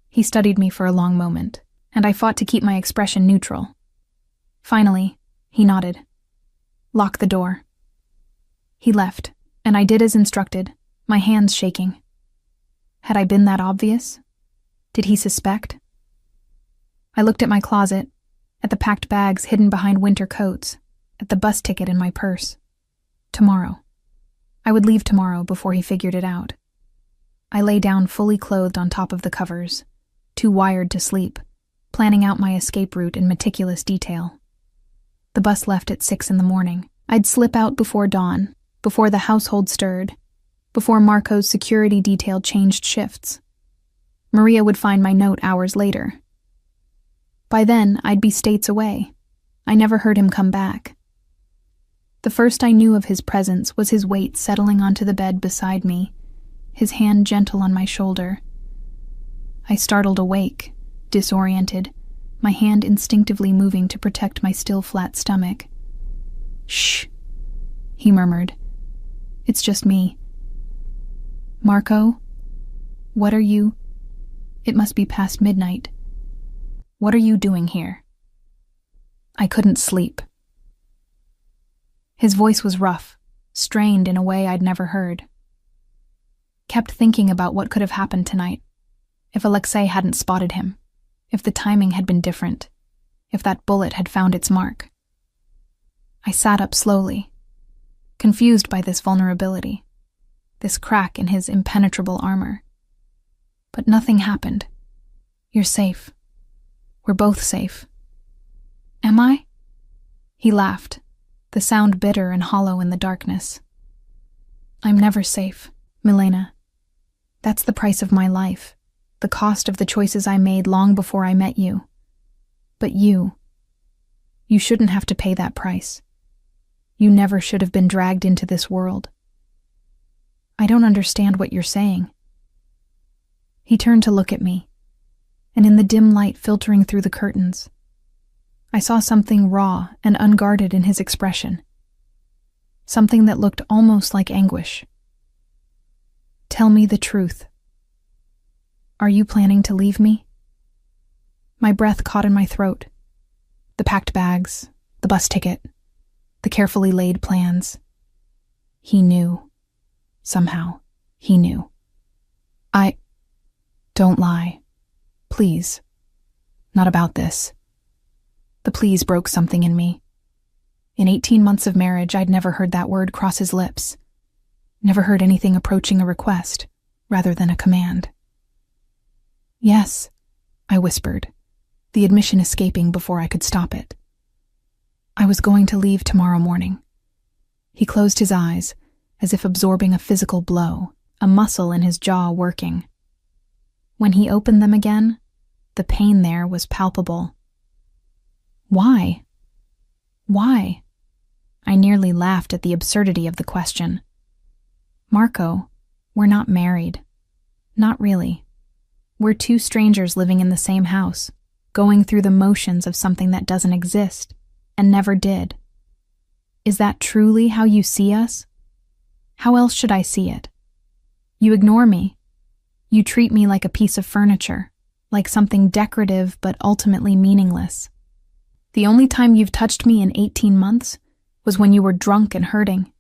He studied me for a long moment, and I fought to keep my expression neutral. Finally, he nodded. "Lock the door." He left, and I did as instructed, my hands shaking. Had I been that obvious? Did he suspect? I looked at my closet, at the packed bags hidden behind winter coats, at the bus ticket in my purse. Tomorrow. I would leave tomorrow before he figured it out. I lay down fully clothed on top of the covers, too wired to sleep, planning out my escape route in meticulous detail. The bus left at 6 a.m. I'd slip out before dawn, before the household stirred, before Marco's security detail changed shifts. Maria would find my note hours later. By then, I'd be states away. I never heard him come back. The first I knew of his presence was his weight settling onto the bed beside me, his hand gentle on my shoulder. I startled awake, disoriented, my hand instinctively moving to protect my still flat stomach. "Shh," he murmured. "It's just me." "Marco, what are you—" "It must be past midnight. What are you doing here?" I couldn't sleep. His voice was rough, strained in a way I'd never heard. Kept thinking about what could have happened tonight, if Alexei hadn't spotted him, if the timing had been different, if that bullet had found its mark. I sat up slowly, confused by this vulnerability, this crack in his impenetrable armor. But nothing happened. "You're safe. We're both safe." "Am I?" He laughed, the sound bitter and hollow in the darkness. "I'm never safe, Milena. That's the price of my life, the cost of the choices I made long before I met you. But you shouldn't have to pay that price. You never should have been dragged into this world." "I don't understand what you're saying." He turned to look at me, and in the dim light filtering through the curtains, I saw something raw and unguarded in his expression, something that looked almost like anguish. "Tell me the truth. Are you planning to leave me?" My breath caught in my throat. The packed bags, the bus ticket, the carefully laid plans. He knew. Somehow, he knew. Don't lie. Please. Not about this." The please broke something in me. In 18 months of marriage, I'd never heard that word cross his lips. Never heard anything approaching a request, rather than a command. "Yes," I whispered, the admission escaping before I could stop it. "I was going to leave tomorrow morning." He closed his eyes, as if absorbing a physical blow, a muscle in his jaw working. When he opened them again, the pain there was palpable. "Why? Why?" I nearly laughed at the absurdity of the question. "Marco, we're not married. Not really. We're two strangers living in the same house, going through the motions of something that doesn't exist, and never did. Is that truly how you see us? How else should I see it? You ignore me. You treat me like a piece of furniture, like something decorative but ultimately meaningless. The only time you've touched me in 18 months was when you were drunk and hurting,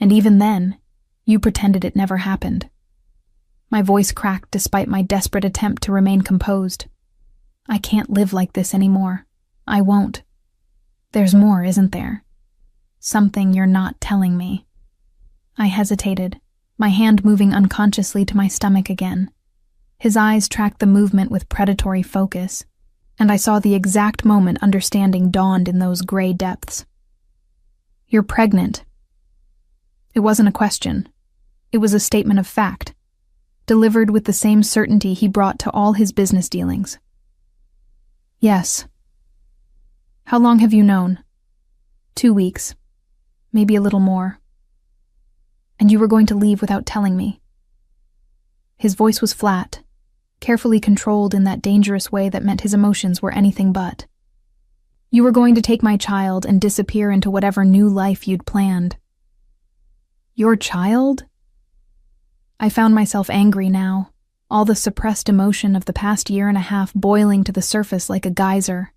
and even then, you pretended it never happened." My voice cracked despite my desperate attempt to remain composed. "I can't live like this anymore. I won't. There's more, isn't there? Something you're not telling me. I hesitated, my hand moving unconsciously to my stomach again. His eyes tracked the movement with predatory focus, and I saw the exact moment understanding dawned in those gray depths. You're pregnant. It wasn't a question. It was a statement of fact, delivered with the same certainty he brought to all his business dealings. Yes. How long have you known? 2 weeks. Maybe a little more. And you were going to leave without telling me. His voice was flat, carefully controlled in that dangerous way that meant his emotions were anything but. You were going to take my child and disappear into whatever new life you'd planned. Your child? I found myself angry now, all the suppressed emotion of the past year and a half boiling to the surface like a geyser.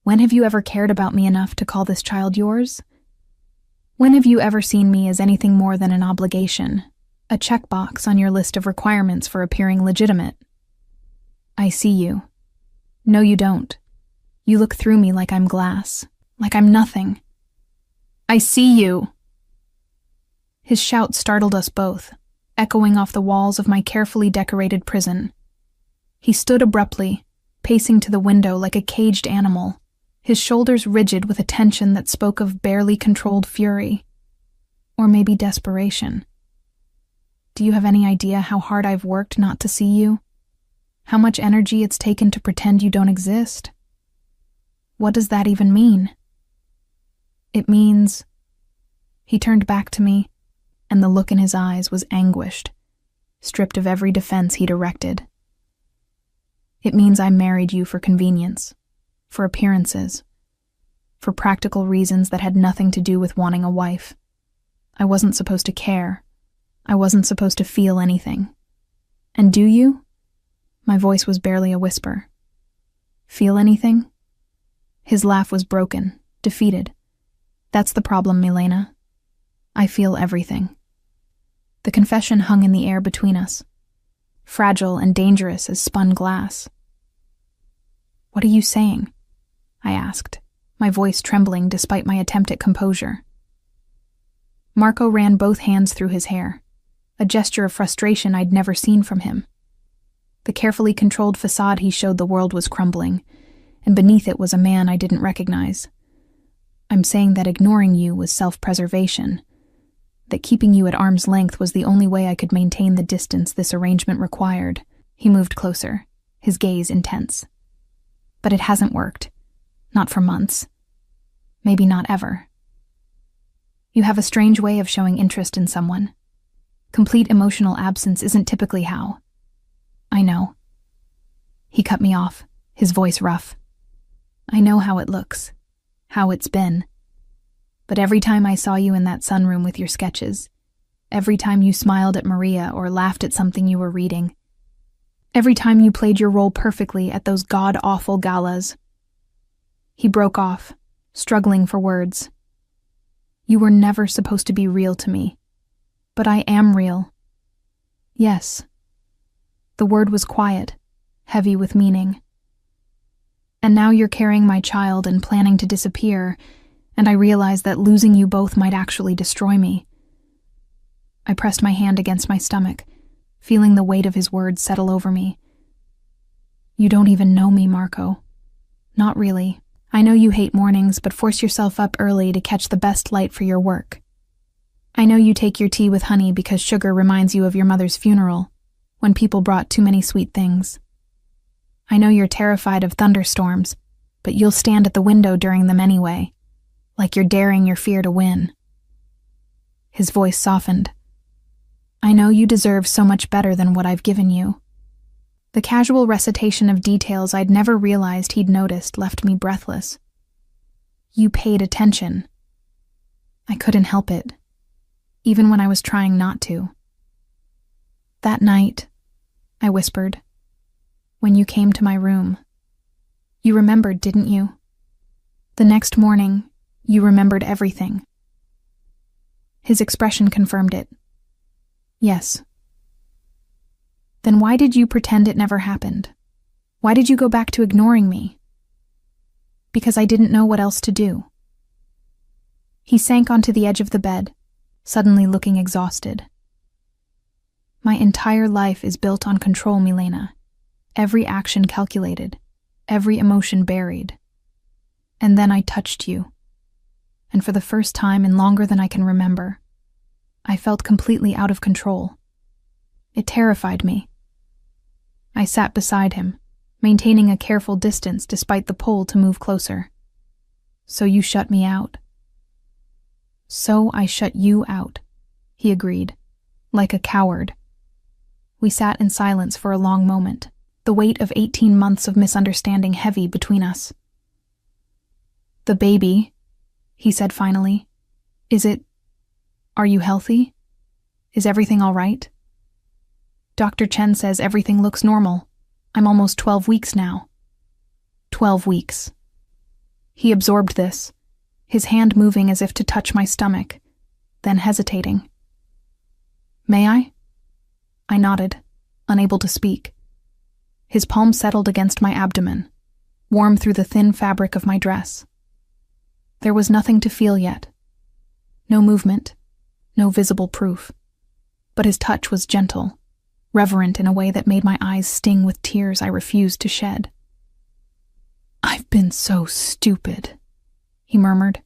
When have you ever cared about me enough to call this child yours? When have you ever seen me as anything more than an obligation, a checkbox on your list of requirements for appearing legitimate? I see you. No, you don't. You look through me like I'm glass, like I'm nothing. I see you! His shout startled us both, echoing off the walls of my carefully decorated prison. He stood abruptly, pacing to the window like a caged animal, his shoulders rigid with a tension that spoke of barely controlled fury. Or maybe desperation. Do you have any idea how hard I've worked not to see you? How much energy it's taken to pretend you don't exist? What does that even mean? It means... He turned back to me, and the look in his eyes was anguished, stripped of every defense he'd erected. It means I married you for convenience, for appearances, for practical reasons that had nothing to do with wanting a wife. I wasn't supposed to care. I wasn't supposed to feel anything. And do you? My voice was barely a whisper. Feel anything? His laugh was broken, defeated. That's the problem, Milena. I feel everything. The confession hung in the air between us, fragile and dangerous as spun glass. What are you saying? I asked, my voice trembling despite my attempt at composure. Marco ran both hands through his hair, a gesture of frustration I'd never seen from him. The carefully controlled facade he showed the world was crumbling, and beneath it was a man I didn't recognize. I'm saying that ignoring you was self-preservation, that keeping you at arm's length was the only way I could maintain the distance this arrangement required. He moved closer, his gaze intense. But it hasn't worked. Not for months. Maybe not ever. You have a strange way of showing interest in someone. Complete emotional absence isn't typically how. I know. He cut me off, his voice rough. I know how it looks, how it's been. But every time I saw you in that sunroom with your sketches, every time you smiled at Maria or laughed at something you were reading, every time you played your role perfectly at those god-awful galas. He broke off, struggling for words. You were never supposed to be real to me, but I am real. Yes. The word was quiet, heavy with meaning. And now you're carrying my child and planning to disappear, and I realize that losing you both might actually destroy me. I pressed my hand against my stomach, feeling the weight of his words settle over me. You don't even know me, Marco. Not really. I know you hate mornings, but force yourself up early to catch the best light for your work. I know you take your tea with honey because sugar reminds you of your mother's funeral, when people brought too many sweet things. I know you're terrified of thunderstorms, but you'll stand at the window during them anyway, like you're daring your fear to win. His voice softened. I know you deserve so much better than what I've given you. The casual recitation of details I'd never realized he'd noticed left me breathless. You paid attention. I couldn't help it, even when I was trying not to. That night, I whispered, when you came to my room. You remembered, didn't you? The next morning, you remembered everything. His expression confirmed it. Yes. Then why did you pretend it never happened? Why did you go back to ignoring me? Because I didn't know what else to do. He sank onto the edge of the bed, suddenly looking exhausted. My entire life is built on control, Milena. Every action calculated, every emotion buried. And then I touched you. And for the first time in longer than I can remember, I felt completely out of control. It terrified me. I sat beside him, maintaining a careful distance despite the pull to move closer. So you shut me out. So I shut you out, he agreed, like a coward. We sat in silence for a long moment, the weight of 18 months of misunderstanding heavy between us. The baby, he said finally. Are you healthy? Is everything all right? Dr. Chen says everything looks normal. I'm almost 12 weeks now. 12 weeks. He absorbed this, his hand moving as if to touch my stomach, then hesitating. May I? I nodded, unable to speak. His palm settled against my abdomen, warm through the thin fabric of my dress. There was nothing to feel yet. No movement, no visible proof. But his touch was gentle, reverent in a way that made my eyes sting with tears I refused to shed. I've been so stupid, he murmured.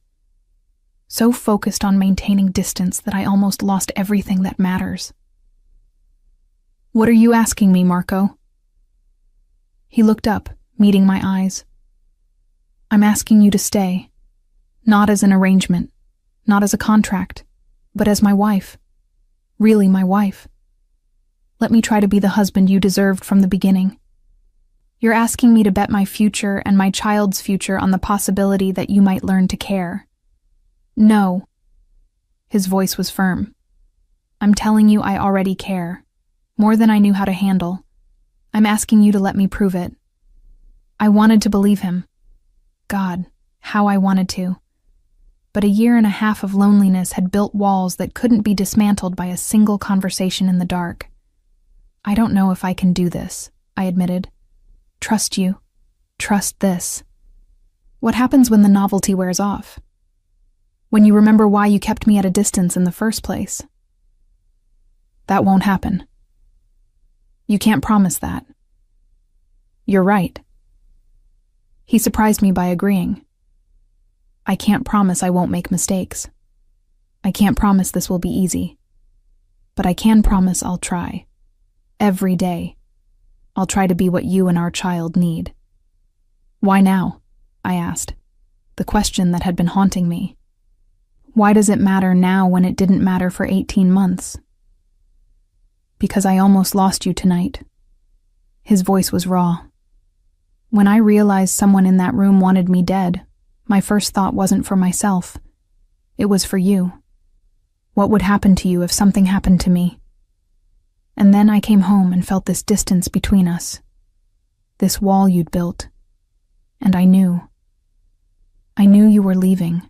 So focused on maintaining distance that I almost lost everything that matters. What are you asking me, Marco? He looked up, meeting my eyes. I'm asking you to stay. Not as an arrangement, not as a contract, but as my wife. Really my wife. Let me try to be the husband you deserved from the beginning. You're asking me to bet my future and my child's future on the possibility that you might learn to care. No. His voice was firm. I'm telling you I already care. More than I knew how to handle. I'm asking you to let me prove it. I wanted to believe him. God, how I wanted to. But a year and a half of loneliness had built walls that couldn't be dismantled by a single conversation in the dark. I don't know if I can do this, I admitted. Trust you. Trust this. What happens when the novelty wears off? When you remember why you kept me at a distance in the first place? That won't happen. You can't promise that. You're right. He surprised me by agreeing. I can't promise I won't make mistakes. I can't promise this will be easy. But I can promise I'll try. Every day. I'll try to be what you and our child need. Why now? I asked, the question that had been haunting me. Why does it matter now when it didn't matter for 18 months? Because I almost lost you tonight. His voice was raw. When I realized someone in that room wanted me dead, my first thought wasn't for myself. It was for you. What would happen to you if something happened to me? And then I came home and felt this distance between us. This wall you'd built. And I knew. I knew you were leaving.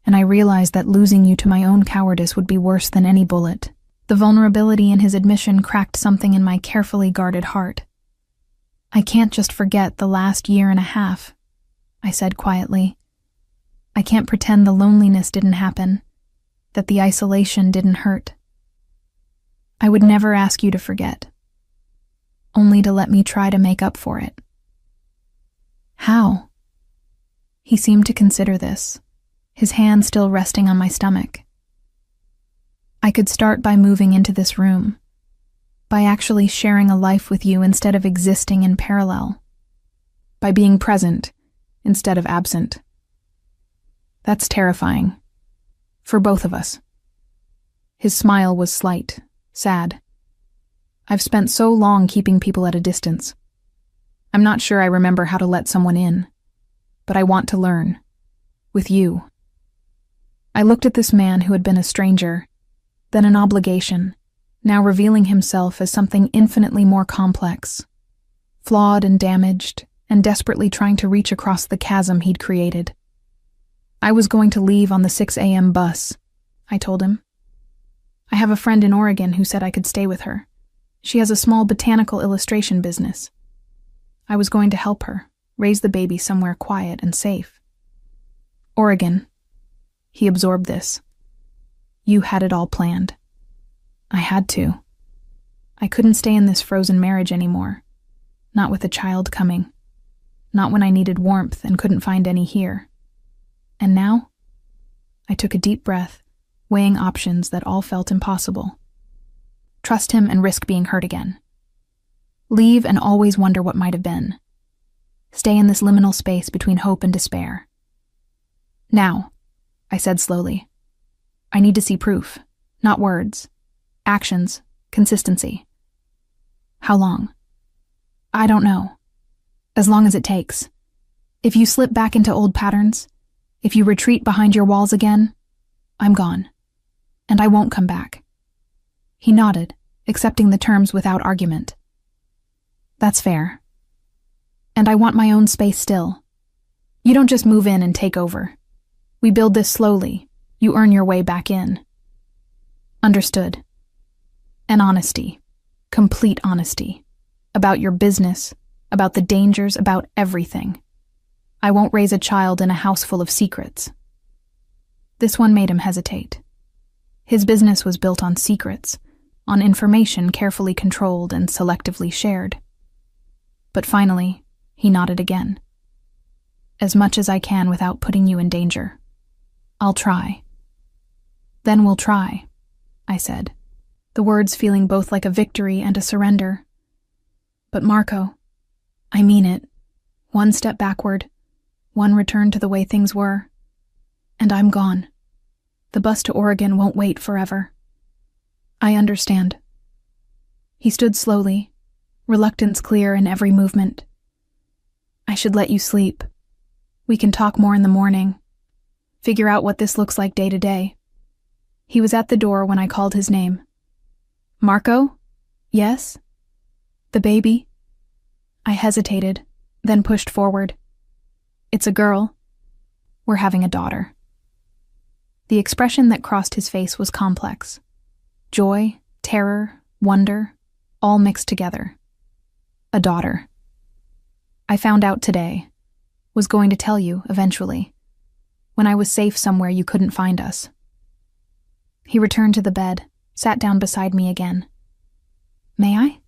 And I realized that losing you to my own cowardice would be worse than any bullet. The vulnerability in his admission cracked something in my carefully guarded heart. I can't just forget the last year and a half, I said quietly. I can't pretend the loneliness didn't happen, that the isolation didn't hurt. I would never ask you to forget, only to let me try to make up for it. How? He seemed to consider this, his hand still resting on my stomach. I could start by moving into this room, by actually sharing a life with you instead of existing in parallel, by being present instead of absent. That's terrifying, for both of us. His smile was slight, sad. I've spent so long keeping people at a distance. I'm not sure I remember how to let someone in, but I want to learn, with you. I looked at this man who had been a stranger, then an obligation, now revealing himself as something infinitely more complex, flawed and damaged, and desperately trying to reach across the chasm he'd created. I was going to leave on the 6 a.m. bus, I told him. I have a friend in Oregon who said I could stay with her. She has a small botanical illustration business. I was going to help her, raise the baby somewhere quiet and safe. Oregon. He absorbed this. You had it all planned. I had to. I couldn't stay in this frozen marriage anymore. Not with a child coming. Not when I needed warmth and couldn't find any here. And now? I took a deep breath, weighing options that all felt impossible. Trust him and risk being hurt again. Leave and always wonder what might have been. Stay in this liminal space between hope and despair. Now, I said slowly, I need to see proof, not words. Actions, consistency. How long? I don't know. As long as it takes. If you slip back into old patterns, if you retreat behind your walls again, I'm gone. And I won't come back. He nodded, accepting the terms without argument. That's fair. And I want my own space still. You don't just move in and take over. We build this slowly. You earn your way back in. Understood. And honesty. Complete honesty. About your business, about the dangers, about everything. I won't raise a child in a house full of secrets. This one made him hesitate. His business was built on secrets, on information carefully controlled and selectively shared. But finally, he nodded again. As much as I can without putting you in danger. I'll try. Then we'll try, I said, the words feeling both like a victory and a surrender. But Marco, I mean it. One step backward, one return to the way things were, and I'm gone. The bus to Oregon won't wait forever. I understand. He stood slowly, reluctance clear in every movement. I should let you sleep. We can talk more in the morning. Figure out what this looks like day to day. He was at the door when I called his name. Marco? Yes? The baby? I hesitated, then pushed forward. It's a girl. We're having a daughter. The expression that crossed his face was complex. Joy, terror, wonder, all mixed together. A daughter. I found out today. Was going to tell you, eventually. When I was safe somewhere you couldn't find us. He returned to the bed, sat down beside me again. May I?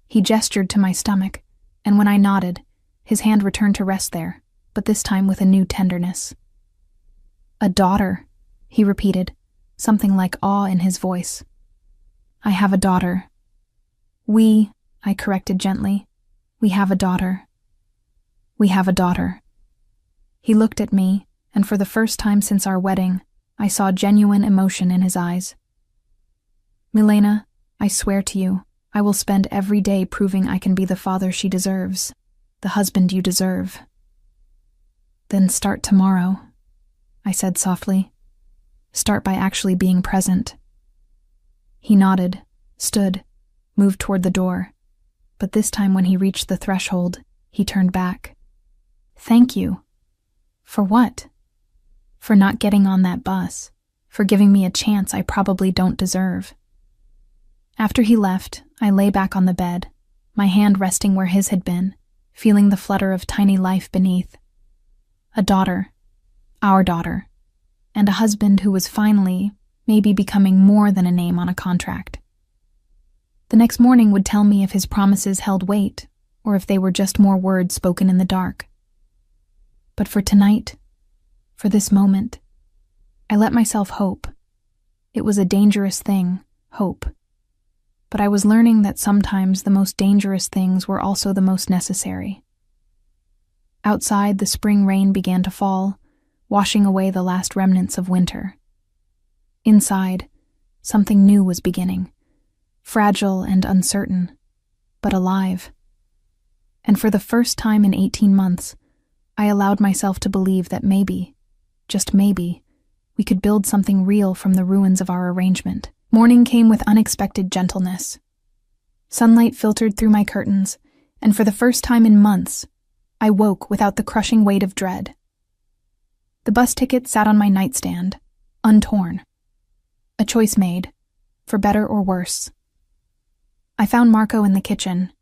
He gestured to my stomach, and when I nodded, his hand returned to rest there, but this time with a new tenderness. A daughter, he repeated, something like awe in his voice. I have a daughter. I corrected gently. We have a daughter. We have a daughter. He looked at me, and for the first time since our wedding, I saw genuine emotion in his eyes. Milena, I swear to you, I will spend every day proving I can be the father she deserves, the husband you deserve. Then start tomorrow, I said softly. Start by actually being present. He nodded, stood, moved toward the door, but this time when he reached the threshold, he turned back. Thank you. For what? For not getting on that bus, for giving me a chance I probably don't deserve. After he left, I lay back on the bed, my hand resting where his had been, feeling the flutter of tiny life beneath. A daughter, our daughter, and a husband who was finally, maybe becoming more than a name on a contract. The next morning would tell me if his promises held weight, or if they were just more words spoken in the dark. But for tonight, for this moment, I let myself hope. It was a dangerous thing, hope. But I was learning that sometimes the most dangerous things were also the most necessary. Outside, the spring rain began to fall, washing away the last remnants of winter. Inside, something new was beginning, fragile and uncertain, but alive. And for the first time in 18 months, I allowed myself to believe that maybe, just maybe, we could build something real from the ruins of our arrangement. Morning came with unexpected gentleness. Sunlight filtered through my curtains, and for the first time in months, I woke without the crushing weight of dread. The bus ticket sat on my nightstand, untorn. A choice made, for better or worse. I found Marco in the kitchen,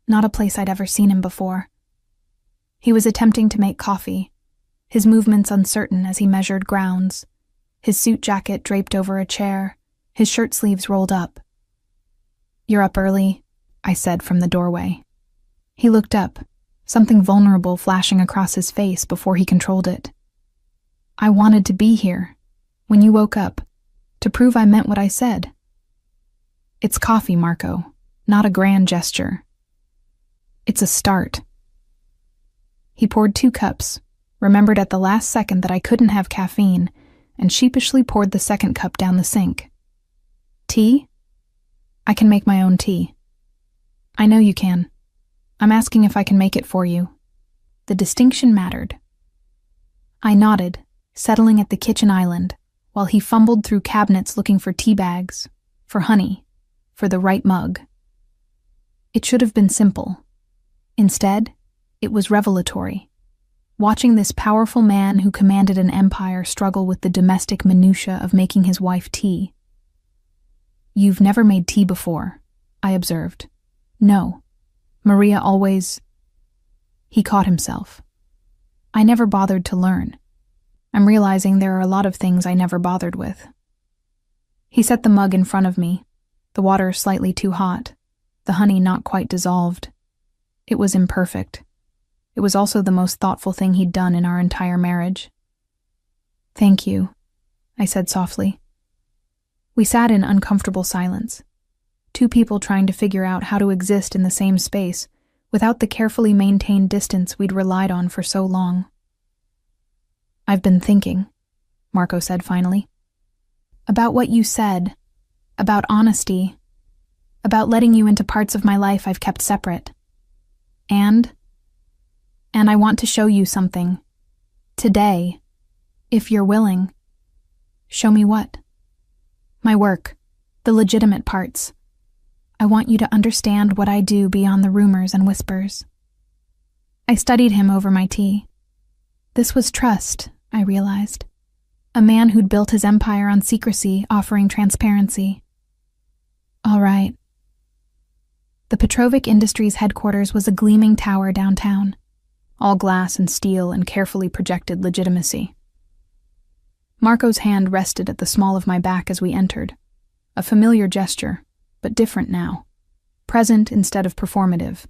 not a place I'd ever seen him before. He was attempting to make coffee, his movements uncertain as he measured grounds, his suit jacket draped over a chair, his shirt sleeves rolled up. "You're up early," I said from the doorway. He looked up, something vulnerable flashing across his face before he controlled it. "I wanted to be here, when you woke up, to prove I meant what I said." "It's coffee, Marco, not a grand gesture. It's a start." He poured 2 cups, remembered at the last second that I couldn't have caffeine, and sheepishly poured the second cup down the sink. "Tea? I can make my own tea." "I know you can. I'm asking if I can make it for you." The distinction mattered. I nodded, settling at the kitchen island, while he fumbled through cabinets looking for tea bags, for honey, for the right mug. It should have been simple. Instead, it was revelatory. Watching this powerful man who commanded an empire struggle with the domestic minutiae of making his wife tea. "You've never made tea before," I observed. "No. Maria always—" He caught himself. "I never bothered to learn. I'm realizing there are a lot of things I never bothered with." He set the mug in front of me, the water slightly too hot, the honey not quite dissolved. It was imperfect. It was also the most thoughtful thing he'd done in our entire marriage. "Thank you," I said softly. We sat in uncomfortable silence, 2 people trying to figure out how to exist in the same space without the carefully maintained distance we'd relied on for so long. "I've been thinking," Marco said finally, "about what you said, about honesty, about letting you into parts of my life I've kept separate. And I want to show you something. Today, if you're willing." "Show me what?" "My work, the legitimate parts. I want you to understand what I do beyond the rumors and whispers." I studied him over my tea. This was trust, I realized. A man who'd built his empire on secrecy, offering transparency. "All right." The Petrovic Industries headquarters was a gleaming tower downtown, all glass and steel and carefully projected legitimacy. Marco's hand rested at the small of my back as we entered, a familiar gesture, but different now, present instead of performative.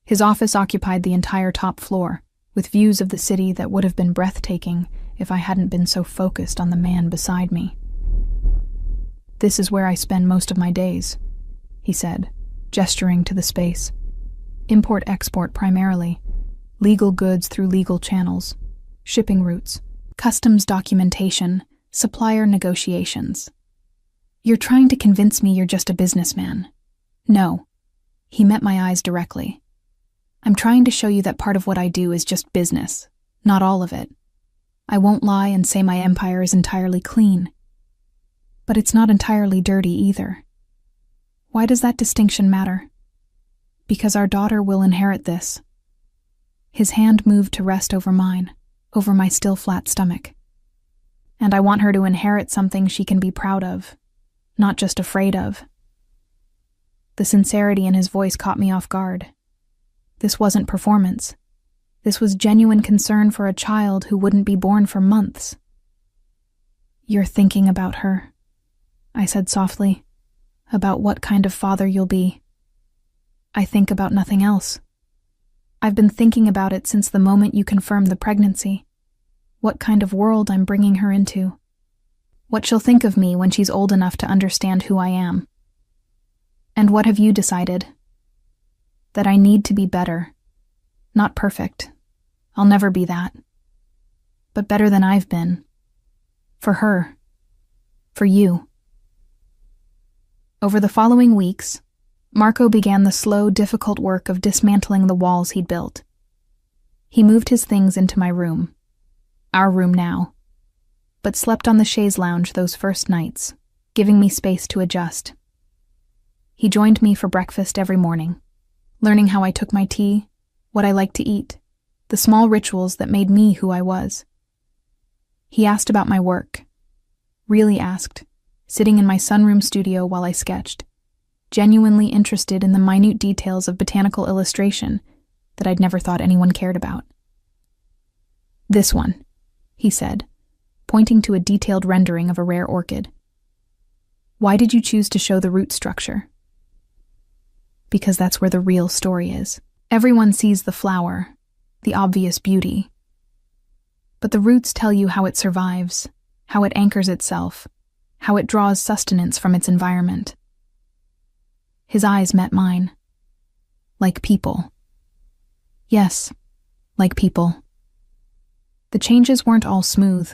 His office occupied the entire top floor, with views of the city that would have been breathtaking if I hadn't been so focused on the man beside me. "This is where I spend most of my days," he said, gesturing to the space. "Import-export primarily, legal goods through legal channels, shipping routes, customs documentation, supplier negotiations. You're trying to convince me you're just a businessman. No." He met my eyes directly. "I'm trying to show you that part of what I do is just business, not all of it. I won't lie and say my empire is entirely clean. But it's not entirely dirty either. Why does that distinction matter? Because our daughter will inherit this." His hand moved to rest over mine, over my still flat stomach. "And I want her to inherit something she can be proud of, not just afraid of." The sincerity in his voice caught me off guard. This wasn't performance. This was genuine concern for a child who wouldn't be born for months. "You're thinking about her," I said softly, "about what kind of father you'll be." "I think about nothing else. I've been thinking about it since the moment you confirmed the pregnancy. What kind of world I'm bringing her into. What she'll think of me when she's old enough to understand who I am." "And what have you decided?" "That I need to be better. Not perfect. I'll never be that. But better than I've been. For her. For you." Over the following weeks, Marco began the slow, difficult work of dismantling the walls he'd built. He moved his things into my room, our room now, but slept on the chaise lounge those first nights, giving me space to adjust. He joined me for breakfast every morning, learning how I took my tea, what I liked to eat, the small rituals that made me who I was. He asked about my work, really asked, sitting in my sunroom studio while I sketched, genuinely interested in the minute details of botanical illustration that I'd never thought anyone cared about. This one, he said, pointing to a detailed rendering of a rare orchid. Why did you choose to show the root structure? Because that's where the real story is. Everyone sees the flower, the obvious beauty. But the roots tell you how it survives, how it anchors itself, how it draws sustenance from its environment. His eyes met mine. Like people. Yes, like people. The changes weren't all smooth.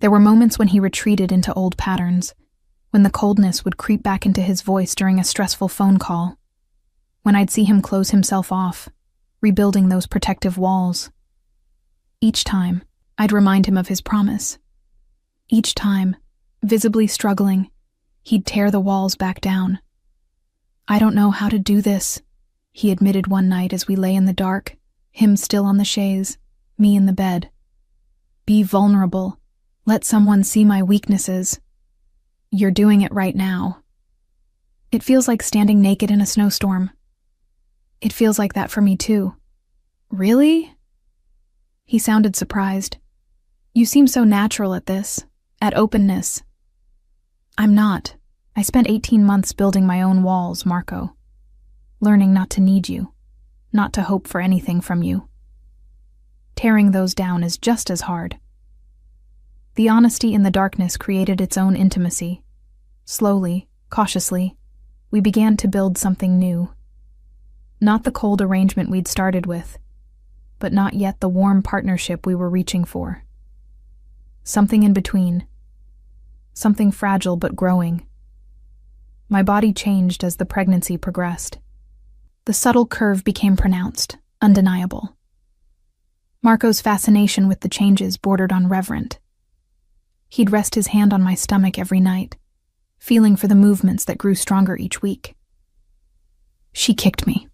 There were moments when he retreated into old patterns, when the coldness would creep back into his voice during a stressful phone call, when I'd see him close himself off, rebuilding those protective walls. Each time, I'd remind him of his promise. Each time, visibly struggling, he'd tear the walls back down. I don't know how to do this, he admitted one night as we lay in the dark, him still on the chaise, me in the bed. Be vulnerable. Let someone see my weaknesses. You're doing it right now. It feels like standing naked in a snowstorm. It feels like that for me too. Really? He sounded surprised. You seem so natural at this, at openness. I'm not. I spent 18 months building my own walls, Marco. Learning not to need you, not to hope for anything from you. Tearing those down is just as hard. The honesty in the darkness created its own intimacy. Slowly, cautiously, we began to build something new. Not the cold arrangement we'd started with, but not yet the warm partnership we were reaching for. Something in between. Something fragile but growing. My body changed as the pregnancy progressed. The subtle curve became pronounced, undeniable. Marco's fascination with the changes bordered on reverent. He'd rest his hand on my stomach every night, feeling for the movements that grew stronger each week. She kicked me,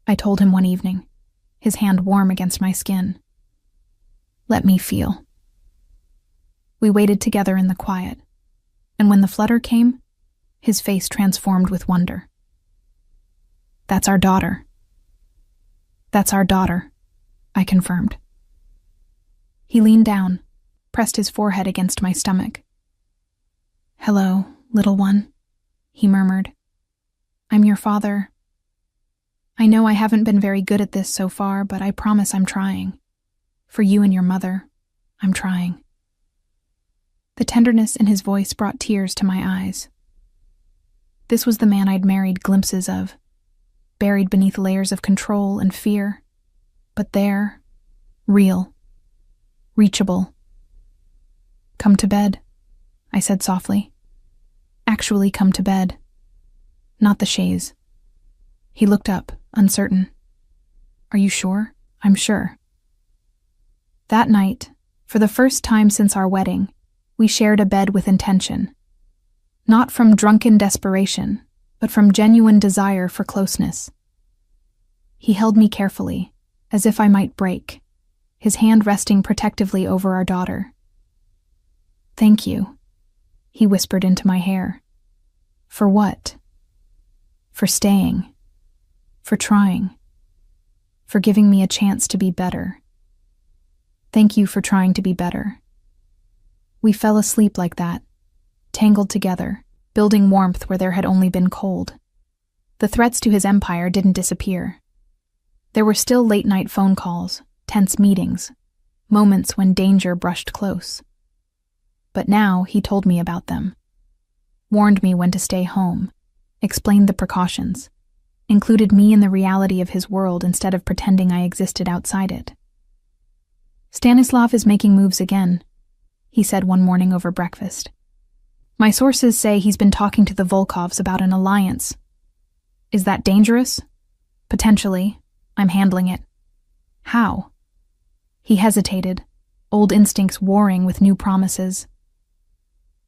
I told him one evening, his hand warm against my skin. Let me feel. We waited together in the quiet, and when the flutter came, his face transformed with wonder. That's our daughter. That's our daughter, I confirmed. He leaned down, pressed his forehead against my stomach. Hello, little one, he murmured. I'm your father. I know I haven't been very good at this so far, but I promise I'm trying. For you and your mother, I'm trying. The tenderness in his voice brought tears to my eyes. This was the man I'd married glimpses of, buried beneath layers of control and fear, but there, real, reachable. Come to bed, I said softly. Actually come to bed, not the chaise. He looked up, uncertain. Are you sure? I'm sure. That night, for the first time since our wedding, we shared a bed with intention. Not from drunken desperation, but from genuine desire for closeness. He held me carefully, as if I might break, his hand resting protectively over our daughter. Thank you, he whispered into my hair. For what? For staying. For trying. For giving me a chance to be better. Thank you for trying to be better. We fell asleep like that, tangled together, building warmth where there had only been cold. The threats to his empire didn't disappear. There were still late-night phone calls, tense meetings, moments when danger brushed close. But now he told me about them, warned me when to stay home, explained the precautions, included me in the reality of his world instead of pretending I existed outside it. Stanislav is making moves again, he said one morning over breakfast. My sources say he's been talking to the Volkovs about an alliance. Is that dangerous? Potentially. I'm handling it. How? He hesitated, old instincts warring with new promises.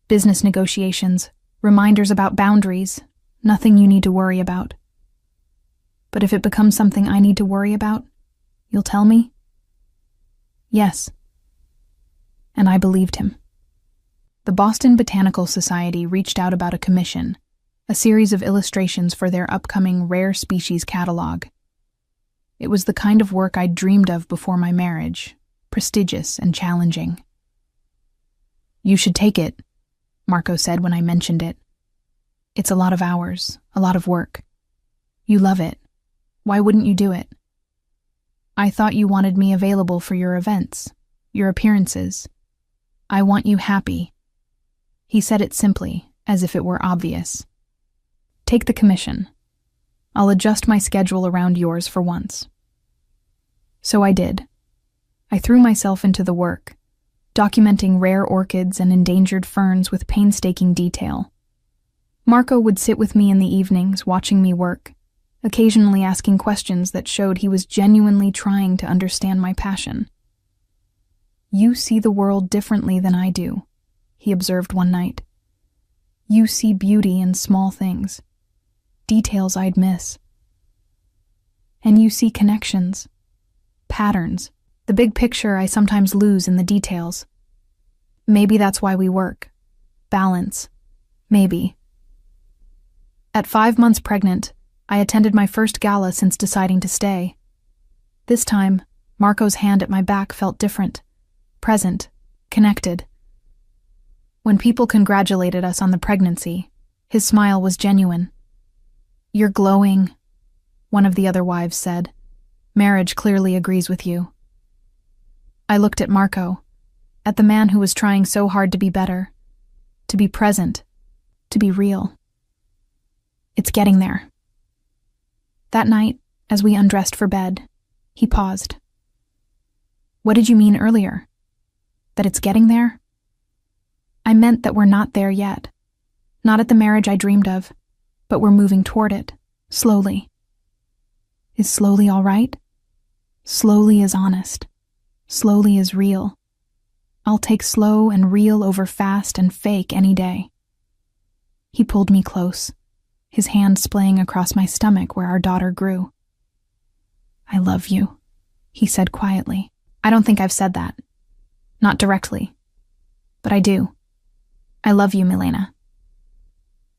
Business negotiations, reminders about boundaries, nothing you need to worry about. But if it becomes something I need to worry about, you'll tell me? Yes. And I believed him. The Boston Botanical Society reached out about a commission, a series of illustrations for their upcoming rare species catalog. It was the kind of work I'd dreamed of before my marriage, prestigious and challenging. "You should take it," Marco said when I mentioned it. "It's a lot of hours, a lot of work. You love it. Why wouldn't you do it?" "I thought you wanted me available for your events, your appearances. I want you happy." He said it simply, as if it were obvious. "Take the commission. I'll adjust my schedule around yours for once." So I did. I threw myself into the work, documenting rare orchids and endangered ferns with painstaking detail. Marco would sit with me in the evenings, watching me work, occasionally asking questions that showed he was genuinely trying to understand my passion. "You see the world differently than I do," he observed one night. "You see beauty in small things, details I'd miss. And you see connections, patterns, the big picture I sometimes lose in the details. Maybe that's why we work. Balance. Maybe." At 5 months pregnant, I attended my first gala since deciding to stay. This time, Marco's hand at my back felt different, present, connected. When people congratulated us on the pregnancy, his smile was genuine. "You're glowing," one of the other wives said. "Marriage clearly agrees with you." I looked at Marco, at the man who was trying so hard to be better, to be present, to be real. "It's getting there." That night, as we undressed for bed, he paused. "What did you mean earlier? That it's getting there?" "I meant that we're not there yet. Not at the marriage I dreamed of, but we're moving toward it, slowly." "Is slowly all right?" "Slowly is honest. Slowly is real. I'll take slow and real over fast and fake any day." He pulled me close, his hand splaying across my stomach where our daughter grew. "I love you," he said quietly. "I don't think I've said that. Not directly. But I do. I love you, Milena."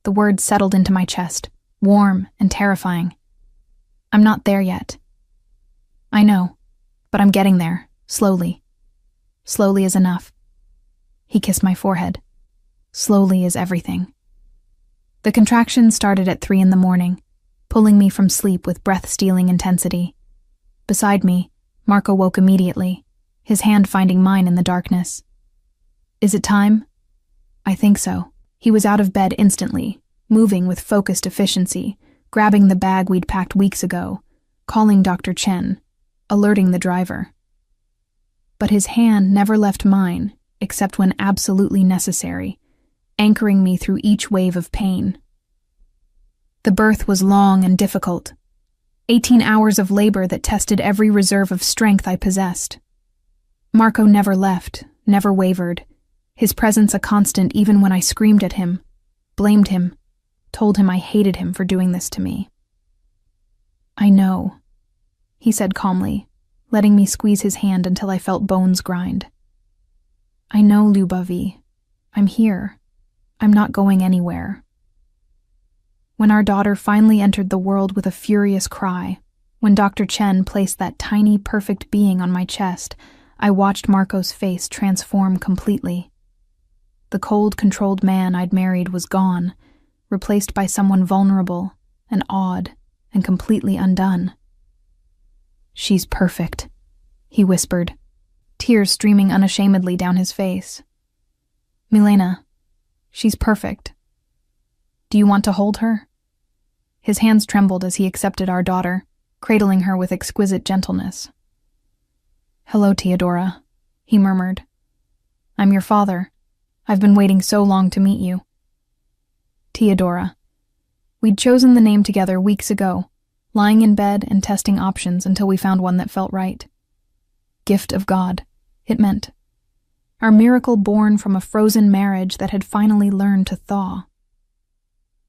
The words settled into my chest, warm and terrifying. "I'm not there yet." "I know, but I'm getting there, slowly. Slowly is enough." He kissed my forehead. "Slowly is everything." The contractions started at 3 a.m, pulling me from sleep with breath-stealing intensity. Beside me, Marco woke immediately, his hand finding mine in the darkness. "Is it time?" "I think so." He was out of bed instantly, moving with focused efficiency, grabbing the bag we'd packed weeks ago, calling Dr. Chen, alerting the driver. But his hand never left mine, except when absolutely necessary, anchoring me through each wave of pain. The birth was long and difficult. 18 hours of labor that tested every reserve of strength I possessed. Marco never left, never wavered, his presence a constant even when I screamed at him, blamed him, told him I hated him for doing this to me. "I know," he said calmly, letting me squeeze his hand until I felt bones grind. "I know, Lubavi. I'm here. I'm not going anywhere." When our daughter finally entered the world with a furious cry, when Dr. Chen placed that tiny, perfect being on my chest, I watched Marco's face transform completely. The cold, controlled man I'd married was gone, replaced by someone vulnerable and awed and completely undone. "She's perfect," he whispered, tears streaming unashamedly down his face. "Milena, she's perfect. Do you want to hold her?" His hands trembled as he accepted our daughter, cradling her with exquisite gentleness. "Hello, Teodora," he murmured. "I'm your father. I've been waiting so long to meet you." Teodora. We'd chosen the name together weeks ago, lying in bed and testing options until we found one that felt right. Gift of God, it meant. Our miracle born from a frozen marriage that had finally learned to thaw.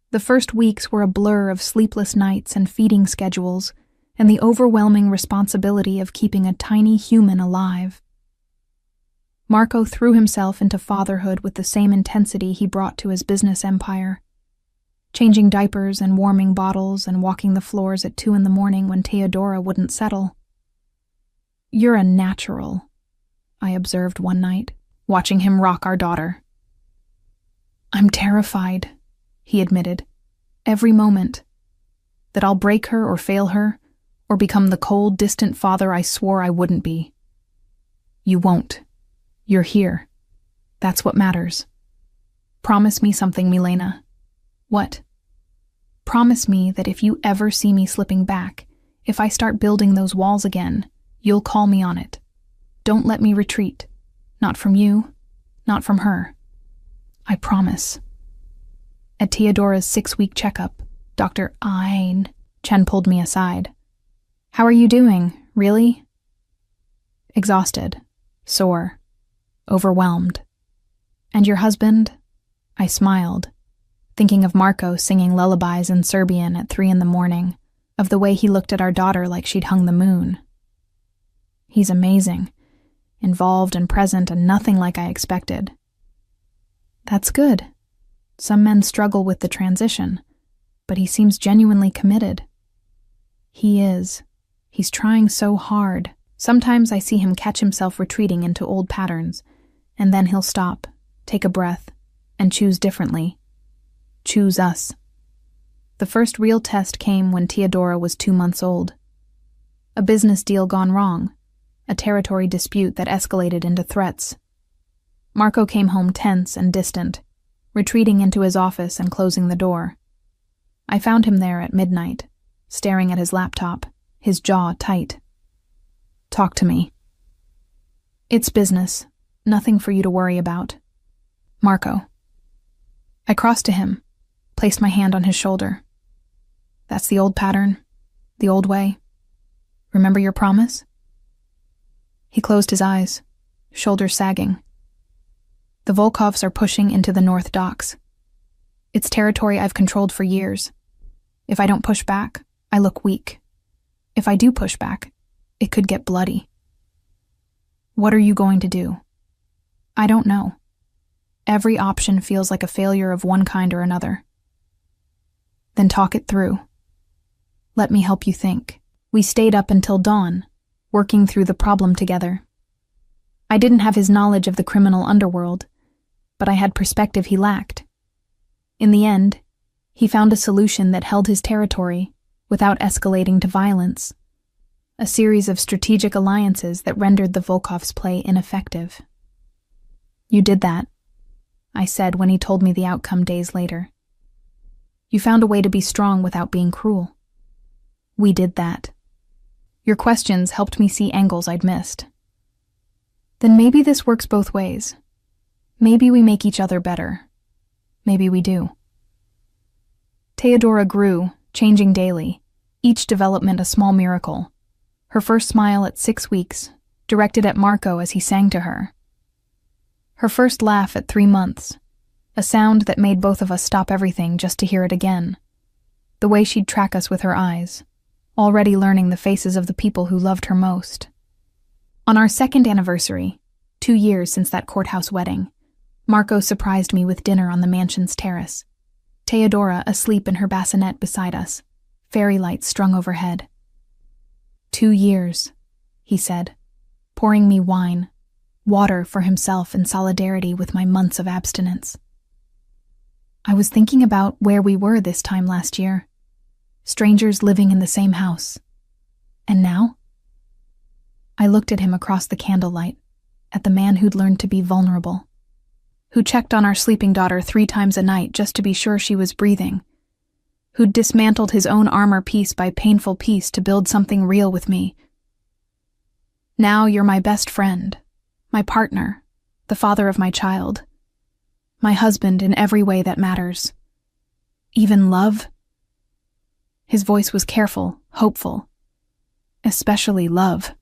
The first weeks were a blur of sleepless nights and feeding schedules, and the overwhelming responsibility of keeping a tiny human alive. Marco threw himself into fatherhood with the same intensity he brought to his business empire, changing diapers and warming bottles and walking the floors at 2 a.m. when Teodora wouldn't settle. "You're a natural," I observed one night, watching him rock our daughter. I'm terrified, he admitted, every moment. That I'll break her or fail her, or become the cold, distant father I swore I wouldn't be. You won't. You're here. That's what matters. Promise me something, Milena. What? Promise me that if you ever see me slipping back, if I start building those walls again, you'll call me on it. Don't let me retreat. Not from you, not from her. I promise. At Theodora's 6-week checkup, Dr. Chen pulled me aside. How are you doing, really? Exhausted, sore, overwhelmed. And your husband? I smiled, thinking of Marco singing lullabies in Serbian at 3 a.m, of the way he looked at our daughter like she'd hung the moon. He's amazing, involved and present and nothing like I expected. That's good. Some men struggle with the transition, but he seems genuinely committed. He is. He's trying so hard. Sometimes I see him catch himself retreating into old patterns, and then he'll stop, take a breath, and choose differently. Choose us. The first real test came when Theodora was 2 months old. A business deal gone wrong, a territory dispute that escalated into threats. Marco came home tense and distant, retreating into his office and closing the door. I found him there at midnight, staring at his laptop, his jaw tight. Talk to me. It's business, nothing for you to worry about. Marco. I crossed to him, placed my hand on his shoulder. That's the old pattern, the old way. Remember your promise? He closed his eyes, shoulders sagging. The Volkovs are pushing into the North Docks. It's territory I've controlled for years. If I don't push back, I look weak. If I do push back, it could get bloody. What are you going to do? I don't know. Every option feels like a failure of one kind or another. Then talk it through. Let me help you think. We stayed up until dawn, working through the problem together. I didn't have his knowledge of the criminal underworld, but I had perspective he lacked. In the end, he found a solution that held his territory without escalating to violence, a series of strategic alliances that rendered the Volkovs' play ineffective. You did that, I said when he told me the outcome days later. You found a way to be strong without being cruel. We did that. Your questions helped me see angles I'd missed. Then maybe this works both ways. Maybe we make each other better. Maybe we do. Theodora grew, changing daily, each development a small miracle. Her first smile at 6 weeks, directed at Marco as he sang to her. Her first laugh at 3 months, a sound that made both of us stop everything just to hear it again. The way she'd track us with her eyes, already learning the faces of the people who loved her most. On our 2nd anniversary, 2 years since that courthouse wedding, Marco surprised me with dinner on the mansion's terrace. Theodora asleep in her bassinet beside us, fairy lights strung overhead. 2 years, he said, pouring me wine, water for himself in solidarity with my months of abstinence. I was thinking about where we were this time last year, strangers living in the same house. And now? I looked at him across the candlelight, at the man who'd learned to be vulnerable, who checked on our sleeping daughter 3 times a night just to be sure she was breathing, who'd dismantled his own armor piece by painful piece to build something real with me. Now you're my best friend, my partner, the father of my child, my husband in every way that matters. Even love? His voice was careful, hopeful. Especially love.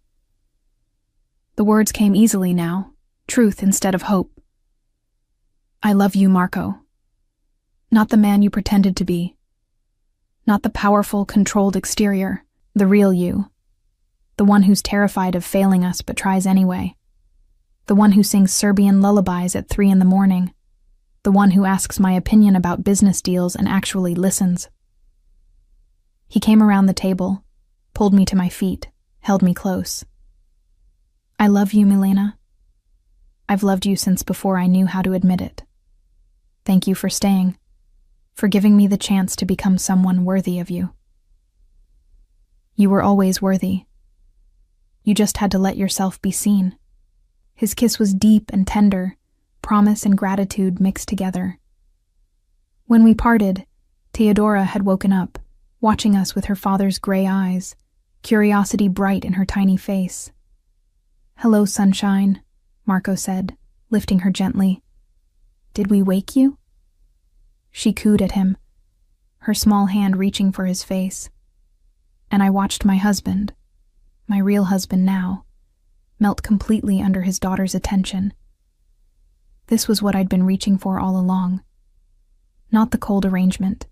The words came easily now, truth instead of hope. I love you, Marco. Not the man you pretended to be. Not the powerful, controlled exterior, the real you. The one who's terrified of failing us but tries anyway. The one who sings Serbian lullabies at 3 a.m. The one who asks my opinion about business deals and actually listens. He came around the table, pulled me to my feet, held me close. I love you, Milena. I've loved you since before I knew how to admit it. Thank you for staying, for giving me the chance to become someone worthy of you. You were always worthy. You just had to let yourself be seen. His kiss was deep and tender, promise and gratitude mixed together. When we parted, Theodora had woken up, watching us with her father's gray eyes, curiosity bright in her tiny face. "Hello, sunshine," Marco said, lifting her gently. "Did we wake you?" She cooed at him, her small hand reaching for his face. And I watched my husband, my real husband now, melt completely under his daughter's attention. This was what I'd been reaching for all along. Not the cold arrangement,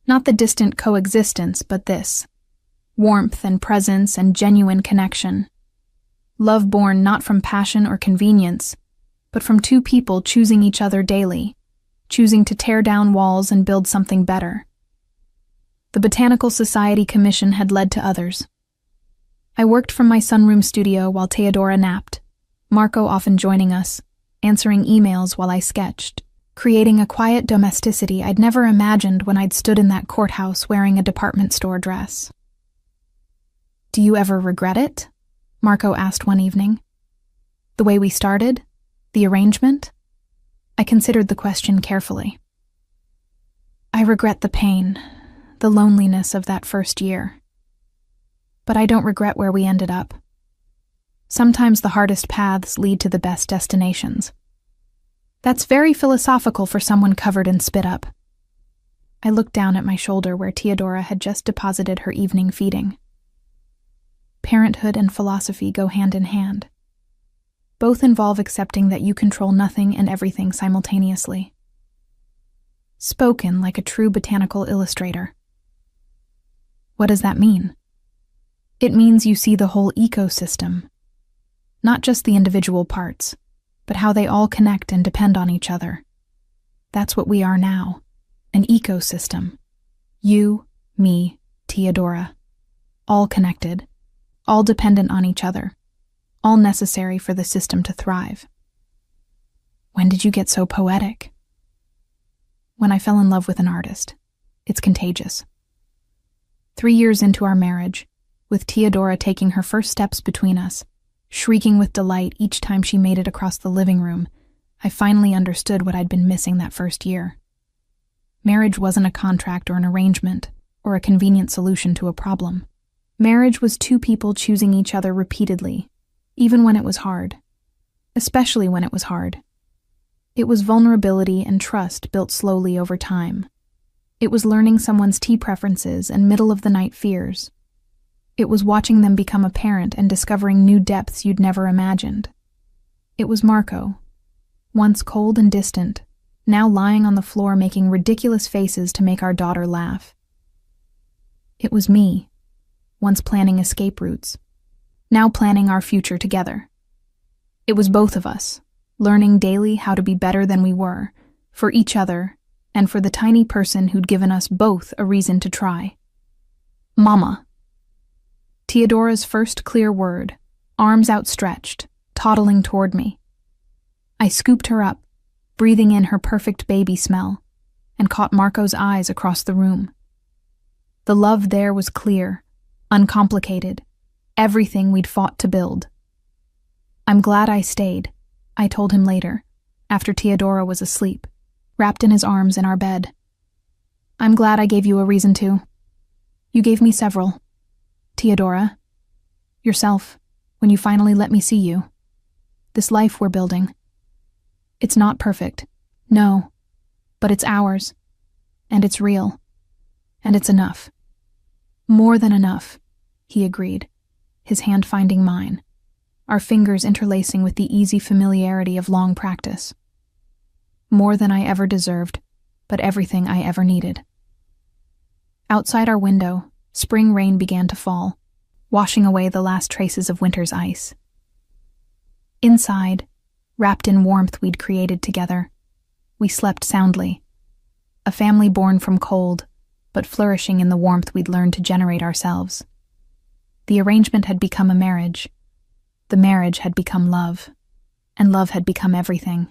not the distant coexistence, but this. Warmth and presence and genuine connection. Love born not from passion or convenience, but from two people choosing each other daily, choosing to tear down walls and build something better. The Botanical Society Commission had led to others. I worked from my sunroom studio while Theodora napped, Marco often joining us, answering emails while I sketched, creating a quiet domesticity I'd never imagined when I'd stood in that courthouse wearing a department store dress. "Do you ever regret it?" Marco asked one evening. "The way we started? The arrangement?" I considered the question carefully. "I regret the pain, the loneliness of that first year. But I don't regret where we ended up. Sometimes the hardest paths lead to the best destinations." That's very philosophical for someone covered in spit up. I looked down at my shoulder where Theodora had just deposited her evening feeding. Parenthood and philosophy go hand in hand. Both involve accepting that you control nothing and everything simultaneously. Spoken like a true botanical illustrator. What does that mean? It means you see the whole ecosystem, not just the individual parts, but how they all connect and depend on each other. That's what we are now, an ecosystem. You, me, Theodora. All connected, all dependent on each other, all necessary for the system to thrive. When did you get so poetic? When I fell in love with an artist. It's contagious. 3 years into our marriage, with Theodora taking her first steps between us, shrieking with delight each time she made it across the living room, I finally understood what I'd been missing that first year. Marriage wasn't a contract or an arrangement, or a convenient solution to a problem. Marriage was two people choosing each other repeatedly, even when it was hard. Especially when it was hard. It was vulnerability and trust built slowly over time. It was learning someone's tea preferences and middle-of-the-night fears. It was watching them become a parent and discovering new depths you'd never imagined. It was Marco, once cold and distant, now lying on the floor making ridiculous faces to make our daughter laugh. It was me, once planning escape routes, now planning our future together. It was both of us, learning daily how to be better than we were, for each other, and for the tiny person who'd given us both a reason to try. Mama. Theodora's first clear word, arms outstretched, toddling toward me. I scooped her up, breathing in her perfect baby smell, and caught Marco's eyes across the room. The love there was clear, uncomplicated, everything we'd fought to build. "I'm glad I stayed," I told him later, after Theodora was asleep, wrapped in his arms in our bed. "I'm glad I gave you a reason to. You gave me several. Theodora, yourself, when you finally let me see you. This life we're building. It's not perfect, no, but it's ours, and it's real, and it's enough. More than enough," he agreed, his hand finding mine, our fingers interlacing with the easy familiarity of long practice. More than I ever deserved, but everything I ever needed. Outside our window, spring rain began to fall, washing away the last traces of winter's ice. Inside, wrapped in warmth we'd created together, we slept soundly. A family born from cold, but flourishing in the warmth we'd learned to generate ourselves. The arrangement had become a marriage. The marriage had become love. and love had become everything.